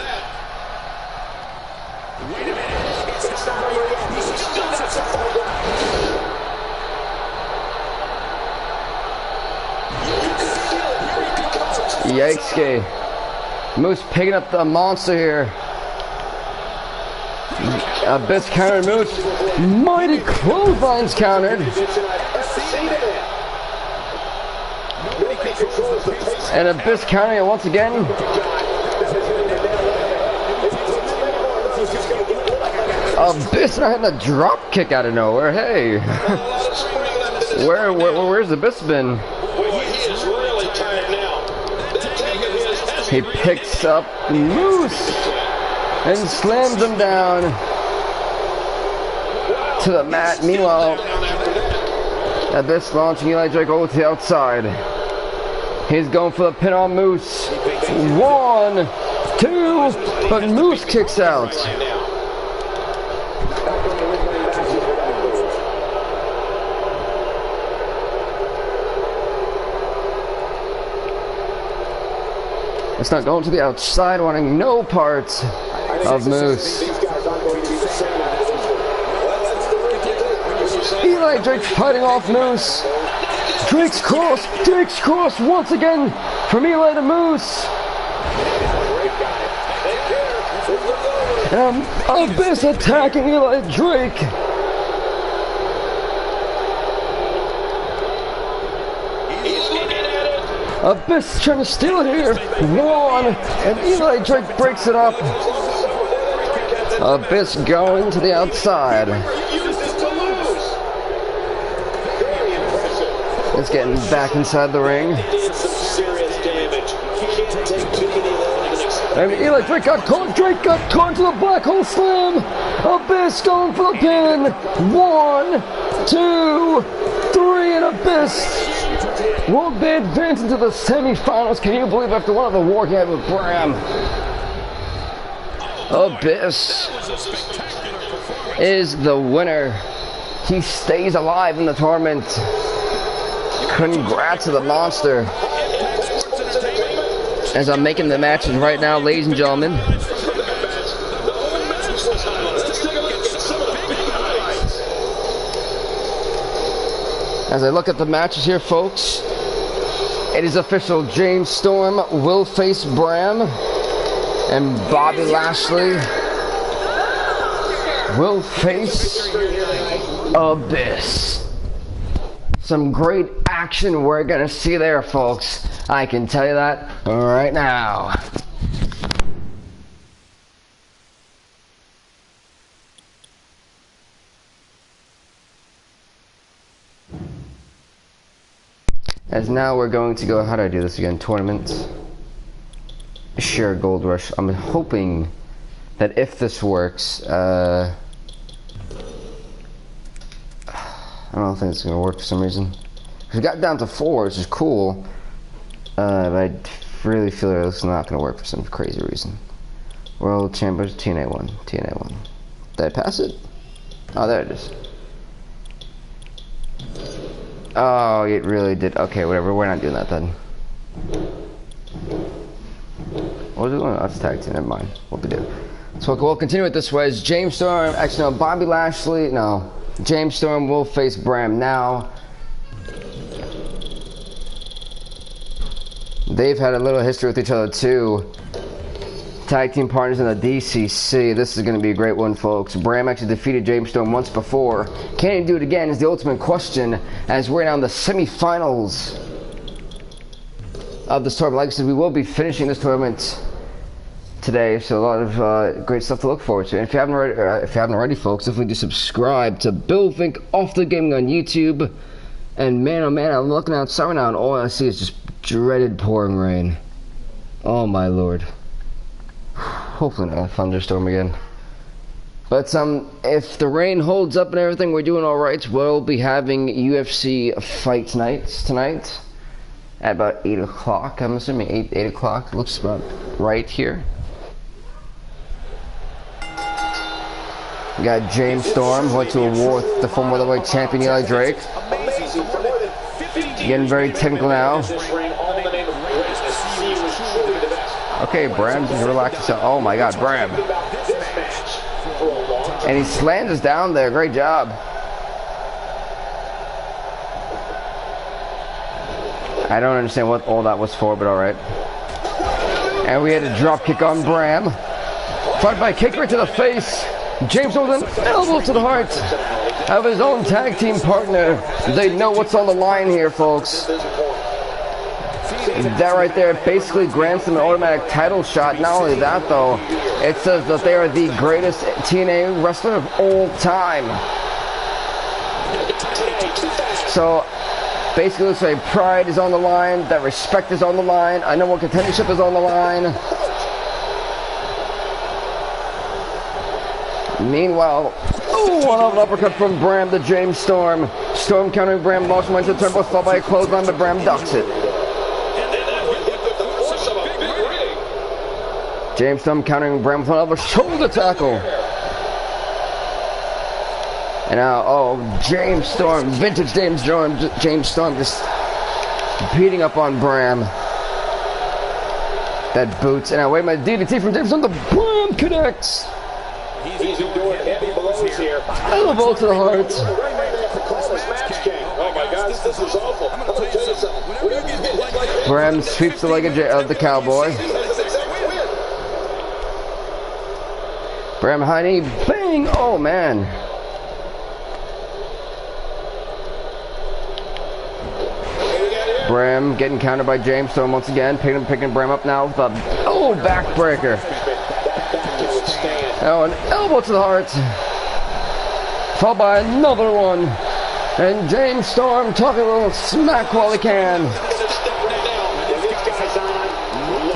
Yikes. Moose picking up the monster here. Abyss countered Moose. Mighty clotheslines countered. And Abyss countering it once again. Abyss not hitting a drop kick out of nowhere. Hey. Where's Abyss been? He picks up Moose and slams him down to the mat. Meanwhile, Abyss launching Eli Drake over to the outside. He's going for the pin on Moose. 1, 2, but Moose kicks out. It's not going to the outside, wanting no parts of Moose. Eli Drake fighting off Moose. Drake's cross once again from Eli to Moose. Abyss attacking Eli Drake. Abyss trying to steal it here. 1, and Eli Drake breaks it up. Abyss going to the outside. It's getting back inside the ring. And Eli Drake got caught. Drake got caught into the black hole slam. Abyss going for the pin. 1, 2, 3, and Abyss will be advancing to the semifinals. Can you believe after one of the war he had with Bram? Abyss is the winner. He stays alive in the tournament. Congrats to the monster. As I'm making the matches right now, ladies and gentlemen. As I look at the matches here, folks, it is official. James Storm will face Bram, and Bobby Lashley will face Abyss. Some great action we're gonna see there, folks. I can tell you that right now. As now we're going to go, how do I do this again? Tournament. Share Gold Rush. I'm hoping that if this works, I don't think it's going to work for some reason. We got down to 4, which is cool, but I really feel like it's not going to work for some crazy reason. World Champions TNA 1. Did I pass it? Oh, there it is. Oh, it really did. Okay, whatever. We're not doing that then. What was it doing? That's tag team. Never mind. What we do. So we'll continue it this way. It's James Storm. Actually, no. Bobby Lashley. No. James Storm will face Bram now. They've had a little history with each other too. Tag team partners in the DCC. This is going to be a great one, folks. Bram actually defeated James Storm once before. Can he do it again is the ultimate question, as we're now in the semifinals of this tournament. Like I said, we will be finishing this tournament today, so a lot of great stuff to look forward to. And if you haven't already, folks, definitely do subscribe to Bill Vink Off the Gaming on YouTube. And man, oh man, I'm looking outside right now, and all I see is just dreaded pouring rain. Oh my lord. Hopefully not a thunderstorm again. But if the rain holds up and everything, we're doing all right. We'll be having UFC fight nights tonight at about 8 o'clock. I'm assuming 8 o'clock. Looks about right here. We got James Storm, went to a war with the former welterweight champion Eli Drake. Getting very technical now. Okay, Bram, just relax yourself. Oh my God, Bram. And he slams us down there. Great job. I don't understand what all that was for, but alright. And we had a drop kick on Bram. Followed by a kick right to the face. James with an elbow to the heart of his own tag team partner. They know what's on the line here, folks. That right there basically grants them an automatic title shot. Not only that, though, it says that they are the greatest TNA wrestler of all time. So, basically, looks like pride is on the line, that respect is on the line, I know what contendership is on the line. Meanwhile, one of an uppercut from Bram to James Storm. Storm countering Bram, launching into the turnbuckle, followed by a clothesline, but Bram ducks it. James Storm countering Bram with another shoulder tackle. And now, James Storm, vintage James Storm just beating up on Bram. That boots. And now, wait, my DDT from James Storm, the Bram connects. He's doing heavy blows here. Elbow to the heart. Oh my God, this is awful. I'm going to tell you something. Bram sweeps the leg of the cowboy. Bram Heine, bang! Oh man. Bram getting countered by James Storm once again, picking Bram up now with a backbreaker. Oh, an elbow to the heart. Followed by another one. And James Storm talking a little smack while he can.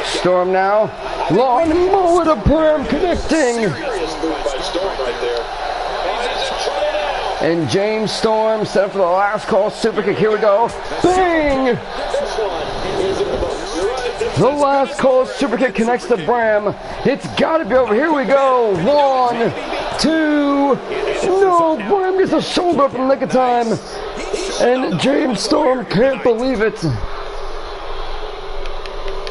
Storm now. Lawn and mower to Bram connecting. And James Storm set up for the last call super kick. Here we go. Bang! The last call super kick connects to Bram. It's got to be over. Here we go. 1, 2. No, Bram gets a shoulder up in the nick of time. And James Storm can't believe it.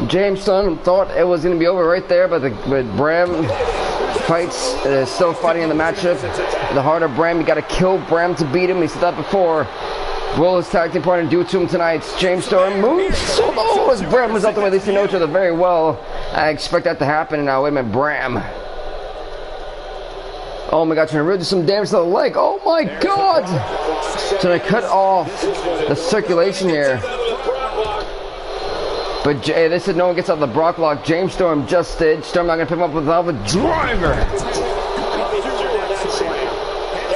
James Storm thought it was going to be over right there, but Bram fights, still fighting in the matchup. The heart of Bram, you got to kill Bram to beat him. He said that before. Will his tag team partner do it to him tonight? James Storm moves. Oh, as Bram was out the way, at least they know each other very well. I expect that to happen. And now, wait a minute, Bram. Oh my God, trying to really do some damage to the leg. Oh my God! Trying to cut off the circulation here. But they said no one gets out of the Brock lock. James Storm just did. Storm not going to pick him up without a driver.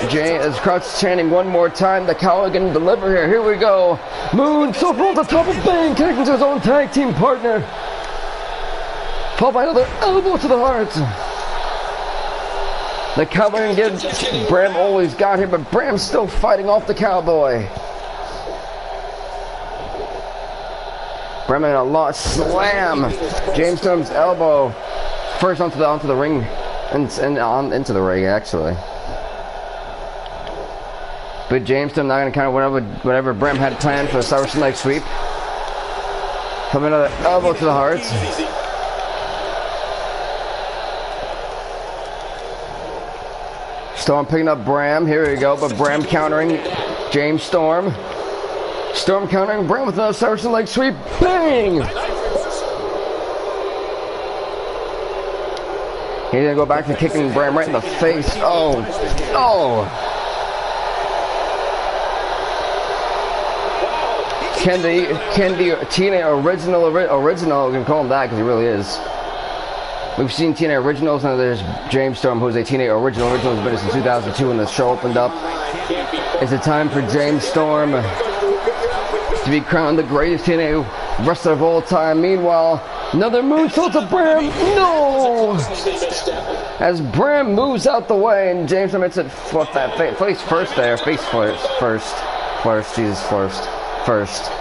As Kraut's chanting one more time, the Cowboy going to deliver here. Here we go. Moon so full the top of Bang, connecting to his own tag team partner. Followed by another elbow to the heart. The Cowboy going to get Bram always got here, but Bram's still fighting off the Cowboy. Bram in a lot slam. James Storm's elbow first onto the ring and into the ring actually. But James Storm not going to counter whatever Bram had planned for the Saracen leg sweep. Coming another elbow to the heart. Storm picking up Bram. Here we go, but Bram countering James Storm. Storm countering Bram with another Saracen leg sweep. Bang! He's going to go back to kicking Bram right in the face. Oh. Can the TNA original, we can call him that because he really is. We've seen TNA originals, and there's James Storm, who's a TNA original. Original's been since 2002 when the show opened up. Is it time for James Storm to be crowned the greatest TNA wrestler of all time? Meanwhile, Another moonsault to Bram. No! As Bram moves out the way and James Storm hits it face first there. Face first. Jesus, first.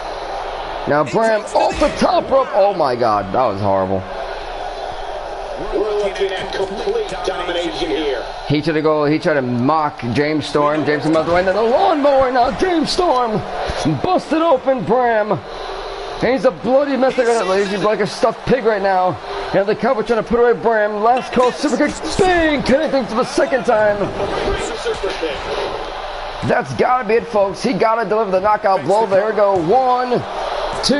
Now Bram off the top rope. Oh my God, that was horrible. We're looking at complete domination here. He tried to mock James Storm. James Storm out the way, and then the lawnmower. Now James Storm busted open Bram. And he's a bloody mess. He's like a stuffed pig right now. And the cover trying to put away Bram. Last call, super kick, bang! Connecting for the second time. That's gotta be it, folks. He gotta deliver the knockout blow. There we go. 1, 2.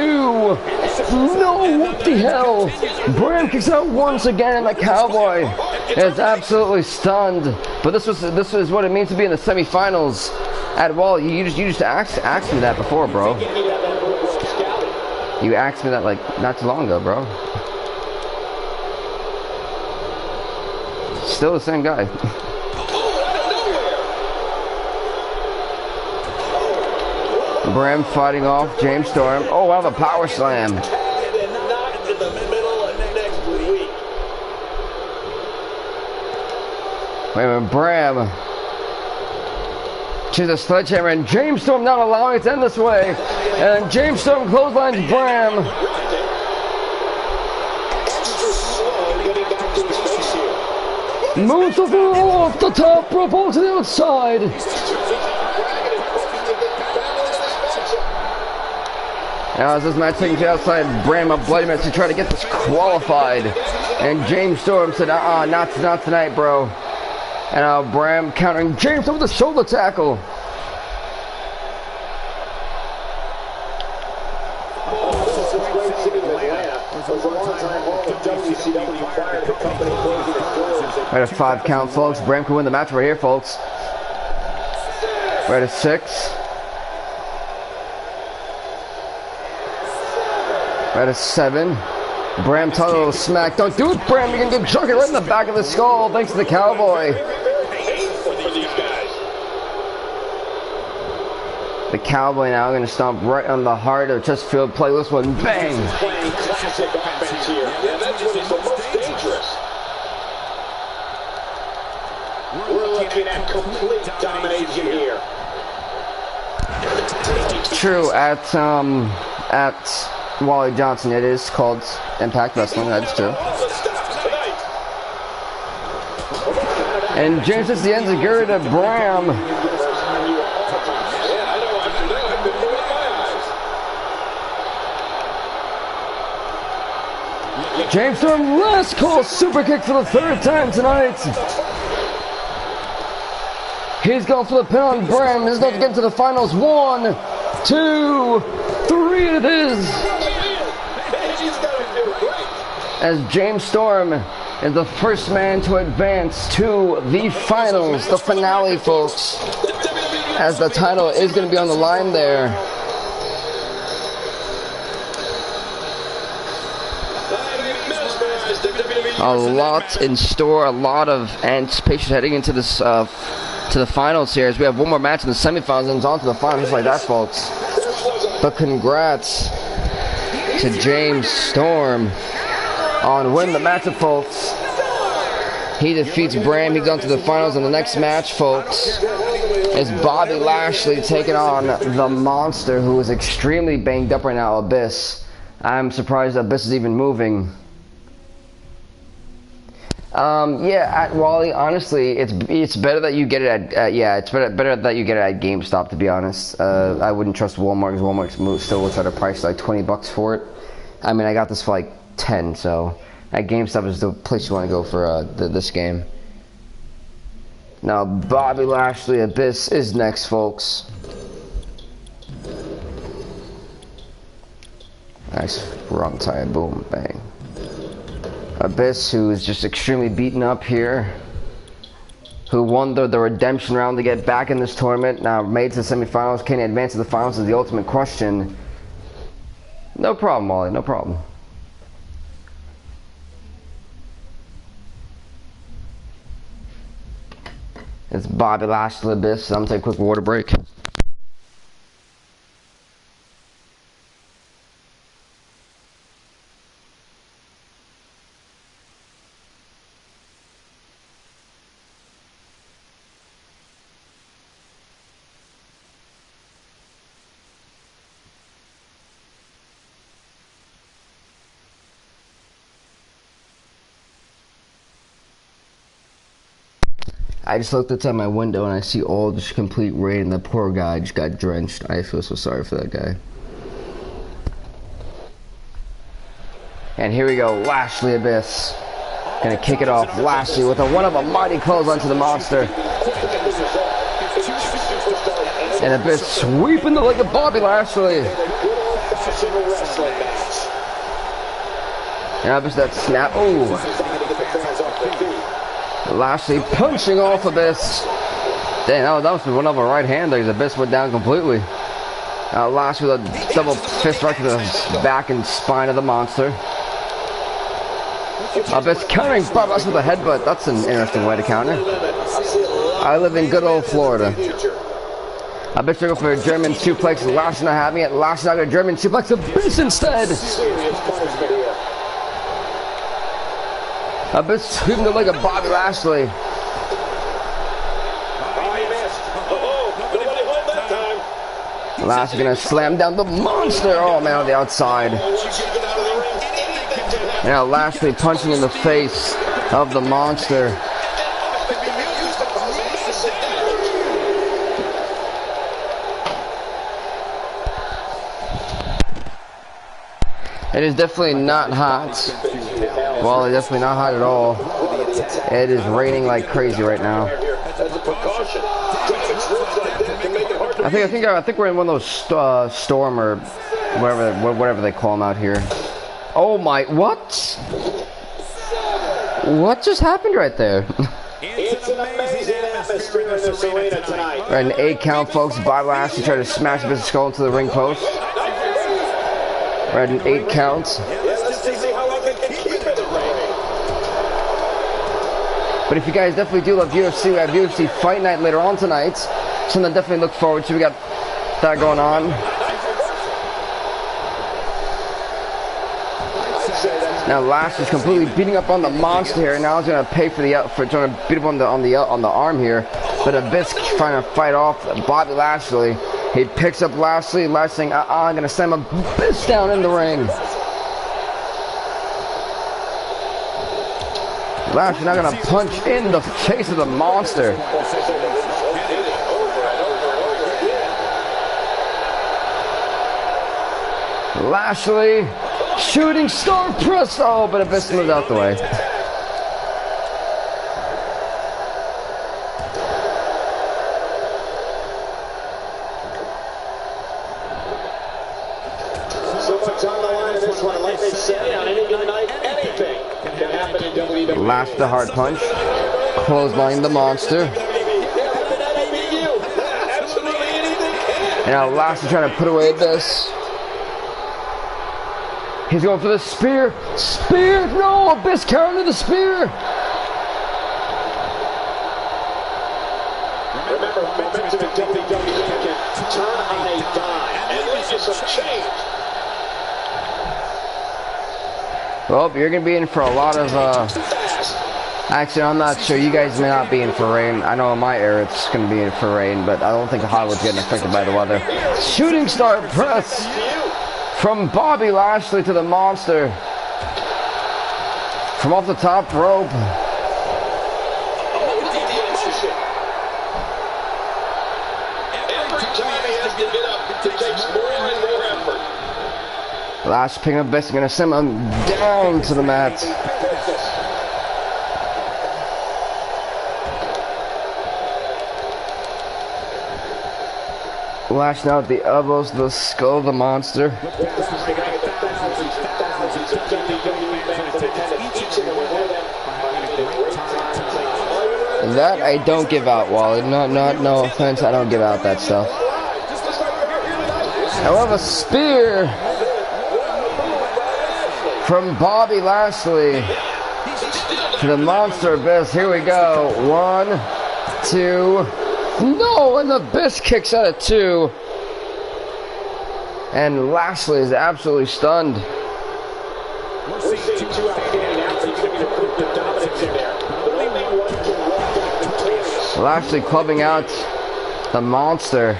No, what the hell? Bram kicks out once again, and the Cowboy is absolutely stunned. But this is what it means to be in the semifinals at Wall. You just asked me that before, bro. You asked me that like not too long ago, bro. Still the same guy. Bram fighting off James Storm. Oh wow, the power slam. Wait a minute, Bram. She's a sledgehammer, and James Storm not allowing it to end this way. And James Storm clotheslines Bram. Moonsault off the top rope onto the outside. Now as this match taking to the outside, Bram a bloody mess to try to get this qualified. And James Storm said, not tonight, bro. And Bram countering James Storm with a shoulder tackle. Right at 5 count, folks. Bram can win the match right here, folks. Right at 6. Right at 7. Bram taught a little smack. Don't do it, Bram. You're going to get jugged right in the back of the skull. Thanks to the Cowboy. The Cowboy now going to stomp right on the heart of Chesterfield. Play this one. Bang. Classic offense here. Yeah, that's when it's the most dangerous. We're looking at complete domination here. True, at Wally Johnson, it is called Impact Wrestling. That's true. And James hits the enziguri to Bram. James Storm last call super kick for the 3rd time tonight. He's going for the pin on Bram. He's going to get into the finals. 1, 2, 3 it is. As James Storm is the first man to advance to the finals, the finale, folks. As the title is going to be on the line there. A lot in store, a lot of anticipation heading into this to the finals here. As we have one more match in the semifinals and it's on to the finals, just like that, folks. But congrats to James Storm on winning the matchup, folks. He defeats Bram. He's on to the finals. And the next match, folks, is Bobby Lashley taking on the Monster, who is extremely banged up right now, Abyss. I'm surprised Abyss is even moving. Yeah, at Wally, honestly, it's better that you get it at it's better that you get it at GameStop, to be honest. I wouldn't trust Walmart, because Walmart still will try to price like $20 for it. I mean, I got this for like 10, so at GameStop is the place you want to go for this game. Now, Bobby Lashley Abyss is next, folks. Nice wrong tie, boom, bang. Abyss, who is just extremely beaten up here, who won the redemption round to get back in this tournament, now made to the semifinals. Can he advance to the finals is the ultimate question. No problem, Wally, no problem. It's Bobby Lashley Abyss. I'm gonna take a quick water break. I just looked outside my window and I see all this complete rain and the poor guy just got drenched. I feel so sorry for that guy. And here we go, Lashley Abyss. Gonna kick it off. Lashley with a one of a mighty clothesline to the monster. And Abyss sweeping the leg of Bobby Lashley. And Abyss that snap. Ooh. Lashley punching off Abyss. Dang, that was one of a right hand there. Abyss went down completely. Lashley with a double fist right to the back and spine of the monster. Abyss countering Bobby Lashley with a headbutt. That's an interesting way to counter. I live in good old Florida. Abyss looking for a German suplex. Lashley not having it. Lashley not going to German suplex Abyss instead. Abyss sweeping the leg of Bobby Lashley. Lashley gonna slam down the monster. Oh man, on the outside. Now Lashley punching in the face of the monster. It is definitely not hot. Well, it's definitely not hot at all. It is raining like crazy right now. I think we're in one of those storm or whatever they call them out here. Oh my! What? What just happened right there? It's an amazing atmosphere in this arena tonight. Right, an 8 count, folks. Bobby Lashley tried to smash his skull into the ring post. Right, an 8 count. But if you guys definitely do love UFC, we have UFC Fight Night later on tonight. Something to definitely look forward to. We got that going on. Now Lashley's completely beating up on the monster here. Now he's gonna pay for trying to beat up on the arm here. But Abyss trying to fight off Bobby Lashley. He picks up Lashley. Lashley saying, I'm gonna slam Abyss down in the ring. Lashley not gonna punch in the face of the monster. Lashley, shooting star press. Oh, but Abyss moved out the way. So much on the line in this one. Like they say, on any given night, anything can happen in WWE. Lashley the hard punch. Clothesline the monster. And now Lashley trying to put away Abyss. He's going for the spear. Spear! No! Abyss counter the spear! Remember, momentum in WWE can turn on a dime and lead to some change. Well, you're going to be in for a lot of, actually, I'm not sure. You guys may not be in for rain. I know in my area it's going to be in for rain, but I don't think Hollywood's getting affected by the weather. Shooting star press from Bobby Lashley to the monster. From off the top rope. Lashley picking up Abyss, gonna send him down to the mat. Lashley out the elbows, the skull of the monster. That I don't give out, Wally. No offense, I don't give out that stuff. However, spear from Bobby Lashley to the monster Abyss. Here we go. 1, 2. No, and the Abyss kicks out at 2. And Lashley is absolutely stunned. We're seeing two outstanding athletes looking to prove their dominance in there. But only one can walk away victorious. Lashley clubbing out the monster.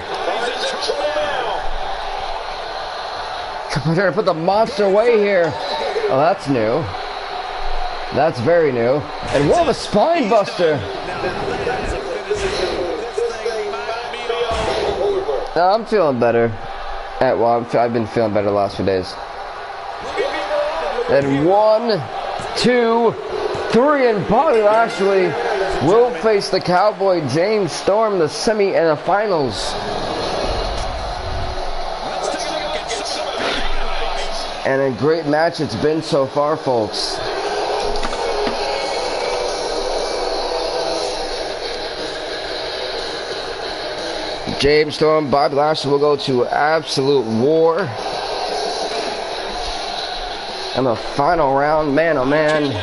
I'm trying to put the monster away here. Oh, that's new. That's very new. And what a spine buster. I'm feeling better. Well, I've been feeling better the last few days. And 1, 2, 3, and Bobby Lashley will face the Cowboy James Storm in the semi and the finals. And a great match it's been so far, folks. James Storm, Bobby Lashley will go to absolute war. And the final round, man oh man.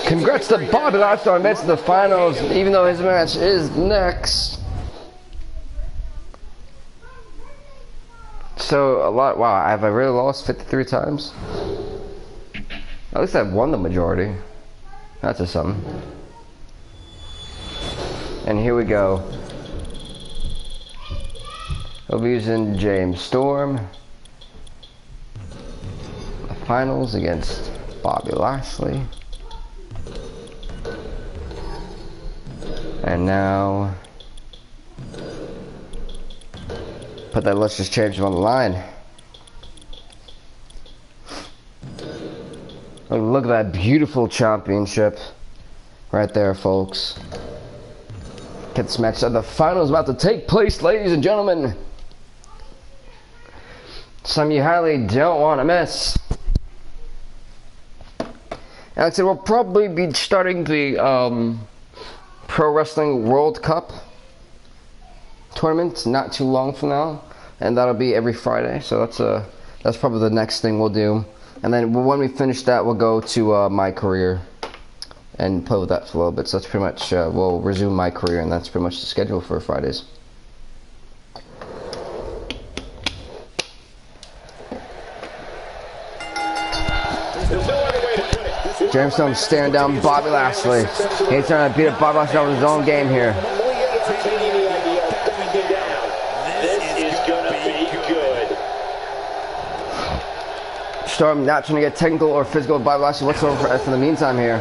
Congrats to Bobby Lashley on advancing to the finals, even though his match is next. So, wow, have I really lost 53 times? At least I've won the majority. That's a something. And here we go. We'll be using James Storm. The finals against Bobby Lashley. And now, let's just change him on the line. Look at that beautiful championship right there, folks. Get this match. The final is about to take place, ladies and gentlemen. Some you highly don't want to miss. And like I said, we'll probably be starting the Pro Wrestling World Cup tournament not too long from now, and that'll be every Friday. So that's probably the next thing we'll do. And then when we finish that, we'll go to my career and play with that for a little bit. So that's pretty much we'll resume my career, and that's pretty much the schedule for Fridays. James Storm staring down Bobby Lashley. He's trying to beat up Bobby Lashley on his own game here. This is gonna be good. Storm not trying to get technical or physical with Bobby Lashley whatsoever for the meantime here.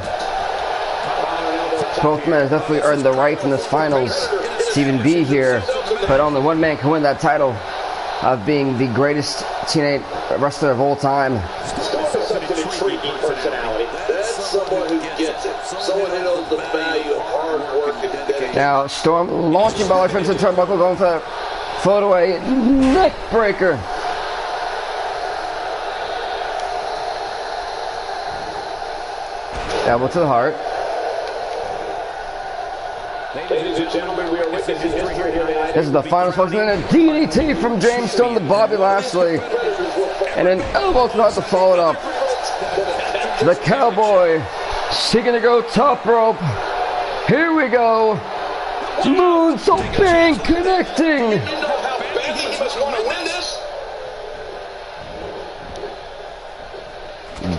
Both men have definitely earned the right in this finals to even be here, but only one man can win that title of being the greatest teenage wrestler of all time. Intriguing personality. That's someone who gets it. Someone who knows the value of hard work and dedication. Now Storm launching Bobby Lashley into the turnbuckle, going for that floataway neck breaker. Elbow to the heart. Ladies and gentlemen, we are witnessing history here tonight. This is the final folks, and then a DDT from James Storm to Bobby Lashley. And an elbow to the heart to follow it up. The Cowboy seeking to go top rope. Here we go. Moonsault being connecting.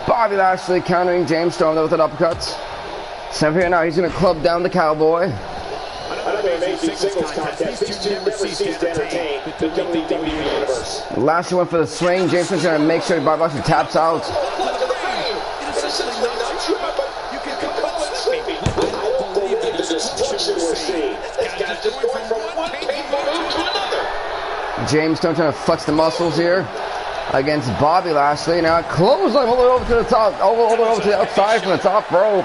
Bobby Lashley countering James Storm with an uppercut. So here now he's going to club down the Cowboy. Another amazing singles contest. These two never cease to entertain the WWE Universe. Lashley went for the swing. James Storm's going to make sure Bobby Lashley taps out. James Storm trying to flex the muscles here against Bobby Lashley. Now clothesline all the way over to the top, all the way over to the outside from the top rope.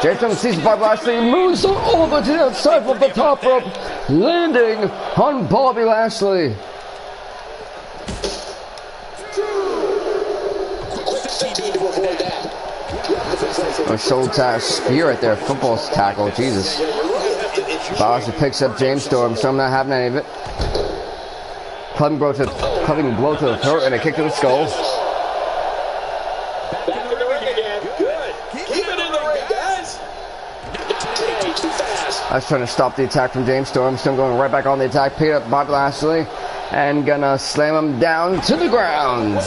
James Storm sees Bobby Lashley, moves over to the outside from the top rope, landing on Bobby Lashley. A shoulder spear right there, football tackle, Jesus. Lashley picks up James Storm, Storm not having any of it. Clubbing blow to the throat and a kick to the skull. Back in the ring again. Good. Keep it in the ring, guys. I was trying to stop the attack from James Storm. Storm going right back on the attack. Picked up Bobby Lashley and gonna slam him down to the ground.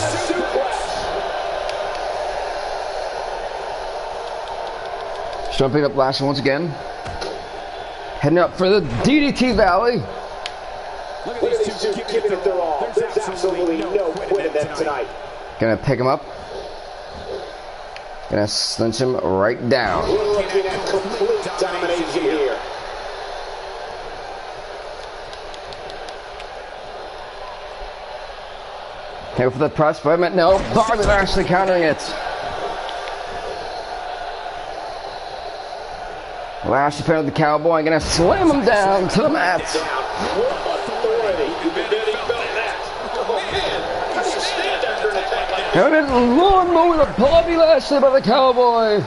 Storm picked up Lashley once again. Heading up for the DDT Valley. Look at these two giving it their all. There's absolutely no quitting them tonight. Gonna pick him up. Gonna cinch him right down. We're looking at complete domination here. Here for the press, but no, Bobby Lashley countering it. Lashley paired with the Cowboy, gonna slam him down to the mat. And it's lawnmower with a Bobby Lashley by the Cowboy.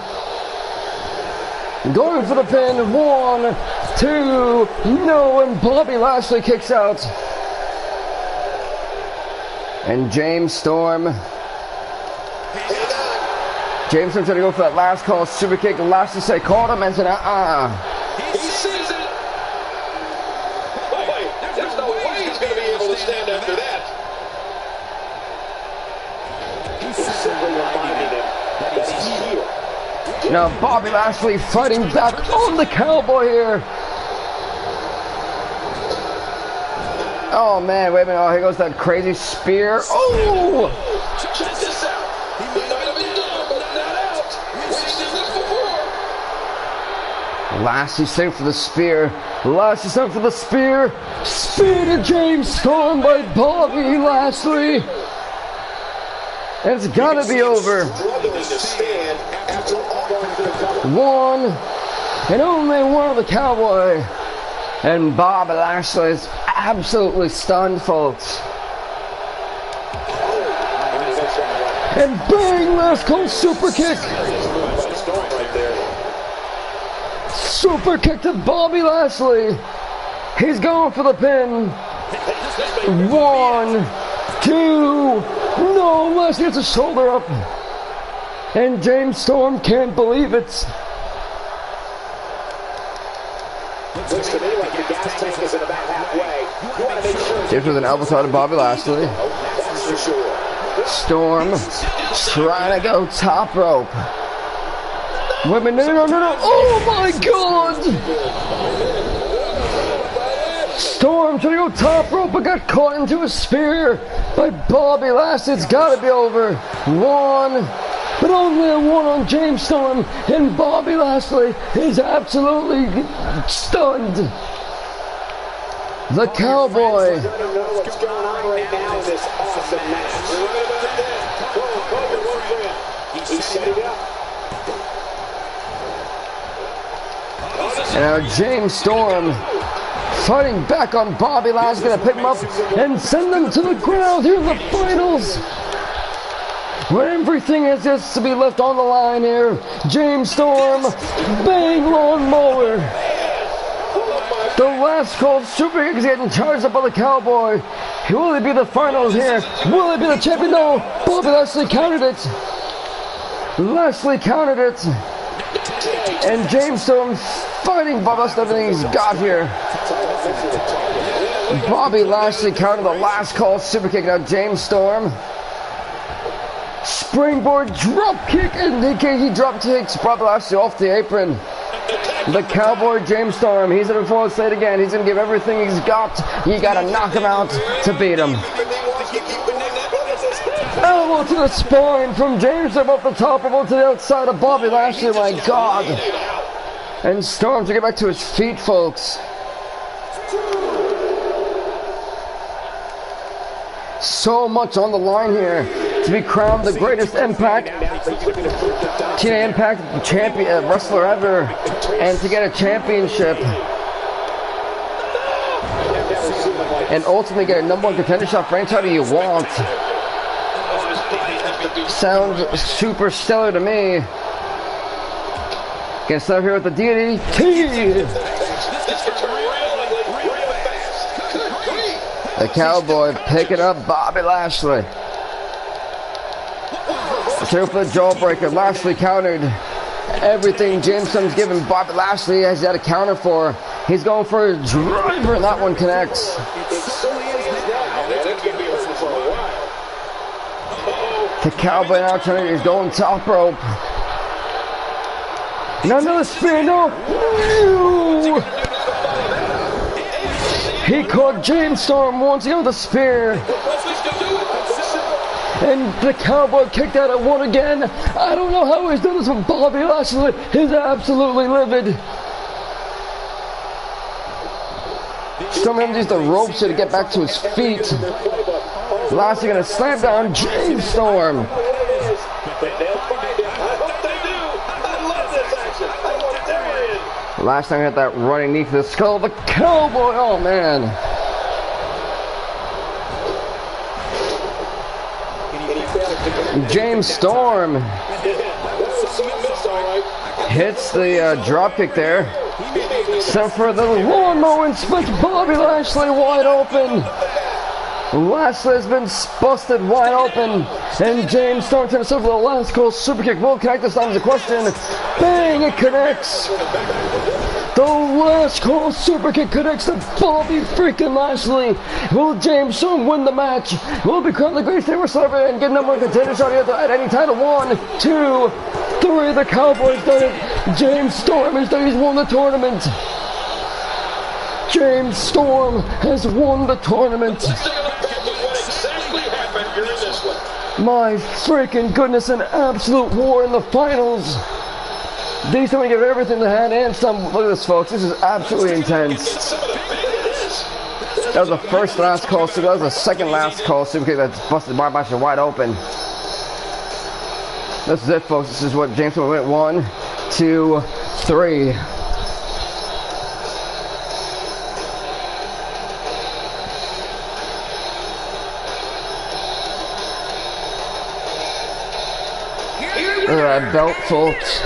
Going for the pin, 1, 2, no, and Bobby Lashley kicks out. And James Storm trying to go for that last call super kick. Lashley say caught him and said He sees it. Boy, there's no way he's going to be able to stand after that. He's simply reminding him that he's here. Now Bobby Lashley fighting back on the Cowboy here. Oh man, wait a minute, oh, here goes that crazy spear. Oh! Check this out. He might have been down, but not out. We've seen this before. Lashley sent for the spear. Lashley sent for the spear. Spear to James Storm by Bobby Lashley. And it's gotta be over. One, and only one of the Cowboy. And Bobby Lashley is absolutely stunned, folks. And bang, last call super kick. Super kick to Bobby Lashley. He's going for the pin. 1, 2, no, Lashley gets a shoulder up. And James Storm can't believe it. Looks to me like the gas tank is in about halfway. You want to make sure. This was an elbow to Bobby Lashley. That's for sure. Storm trying to go top rope. Wait a minute, no. Oh my God! Storm trying to go top rope, but got caught into a spear by Bobby Lashley. It's got to be over. 1. But only a 1 on James Storm, and Bobby Lashley is absolutely stunned. The Cowboy. I don't know what's going on right now in this awesome match. He's setting it up. And now James Storm fighting back on Bobby Lashley, gonna pick him up and send them to the ground here in the finals. When everything is just to be left on the line here. James Storm, bang, lawnmower. The last called super kick is getting charged up by the Cowboy. Will it be the finals here? Will it be the champion? No, Bobby Lashley countered it. Lashley countered it. And James Storm fighting Bobby Lashley, everything he's got here. Bobby Lashley countered the last called super kick. Now James Storm. Springboard drop kick, and he drop kicks Bobby Lashley off the apron. The Cowboy James Storm, he's going to say it again. He's going to give everything he's got. You got to knock him out to beat him. Elbow to the spine from James Storm up the top, elbow to the outside of Bobby Lashley. My God. And Storm to get back to his feet, folks. So much on the line here to be crowned the greatest Impact, TNA Impact champion wrestler ever, and to get a championship, and ultimately get a #1 contendership for any title you want. Sounds super stellar to me. Gonna start here with the DDT. The Cowboy picking up Bobby Lashley. Here for the jawbreaker. Lashley countered everything James Storm's given Bobby Lashley has had a counter for. He's going for a driver, and that one connects. The Cowboy now turning, he's going top rope. Now another spear, no! He caught James Storm once again with a spear. And the Cowboy kicked out at 1 again. I don't know how he's done this with Bobby Lashley. He's absolutely livid. Sometimes he's the ropes here to get back to his feet. Lashley gonna slam down James Storm. Last time I got that running knee to the skull of the Cowboy. Oh man. James Storm hits the drop kick there. Except for the lawnmower and splits Bobby Lashley wide open. Lashley has been busted wide open. And James Storm turns himself for the last call super kick. Will connect this time is a question. Bang! It connects. The last call super kick connects to Bobby freaking Lashley. Will James Storm win the match? Will become the greatest wrestler ever and get number one contender shot at any title? 1, 2, 3. The Cowboys done it. James Storm has done. He's won the tournament. James Storm has won the tournament. My freaking goodness, an absolute war in the finals. These two give everything to hand and some. Look at this, folks. This is absolutely intense. That was the first last call super. That was the second last call super kick that's busted Bobby Lashley wide open. This is it, folks. This is what James went 1, 2, 3. Look at that belt, folks.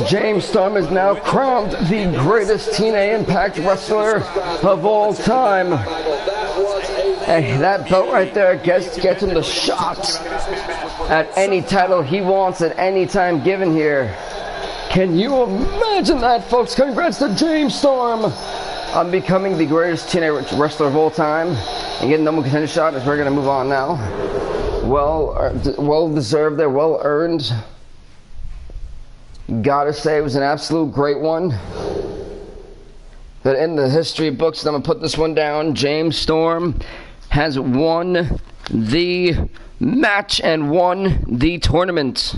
James Storm is now crowned the greatest TNA Impact wrestler of all time. Hey, that belt right there gets him the shot at any title he wants at any time given here. Can you imagine that, folks? Congrats to James Storm on becoming the greatest TNA wrestler of all time and getting the number one contender shot as we're going to move on now. Well deserved there, well earned. Gotta say, it was an absolute great one. But in the history books, and I'm gonna put this one down, James Storm has won the match and won the tournament.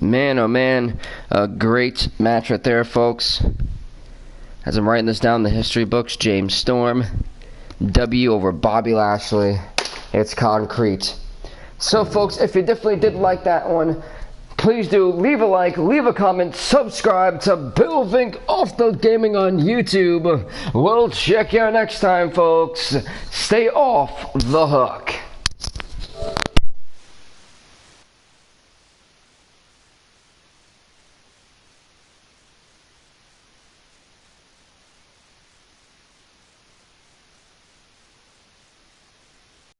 Man, oh man, a great match right there, folks. As I'm writing this down in the history books, James Storm, W over Bobby Lashley. It's concrete. So, folks, if you definitely did like that one, please do leave a like, leave a comment, subscribe to Bill Vink Off the Gaming on YouTube. We'll check you out next time, folks. Stay off the hook.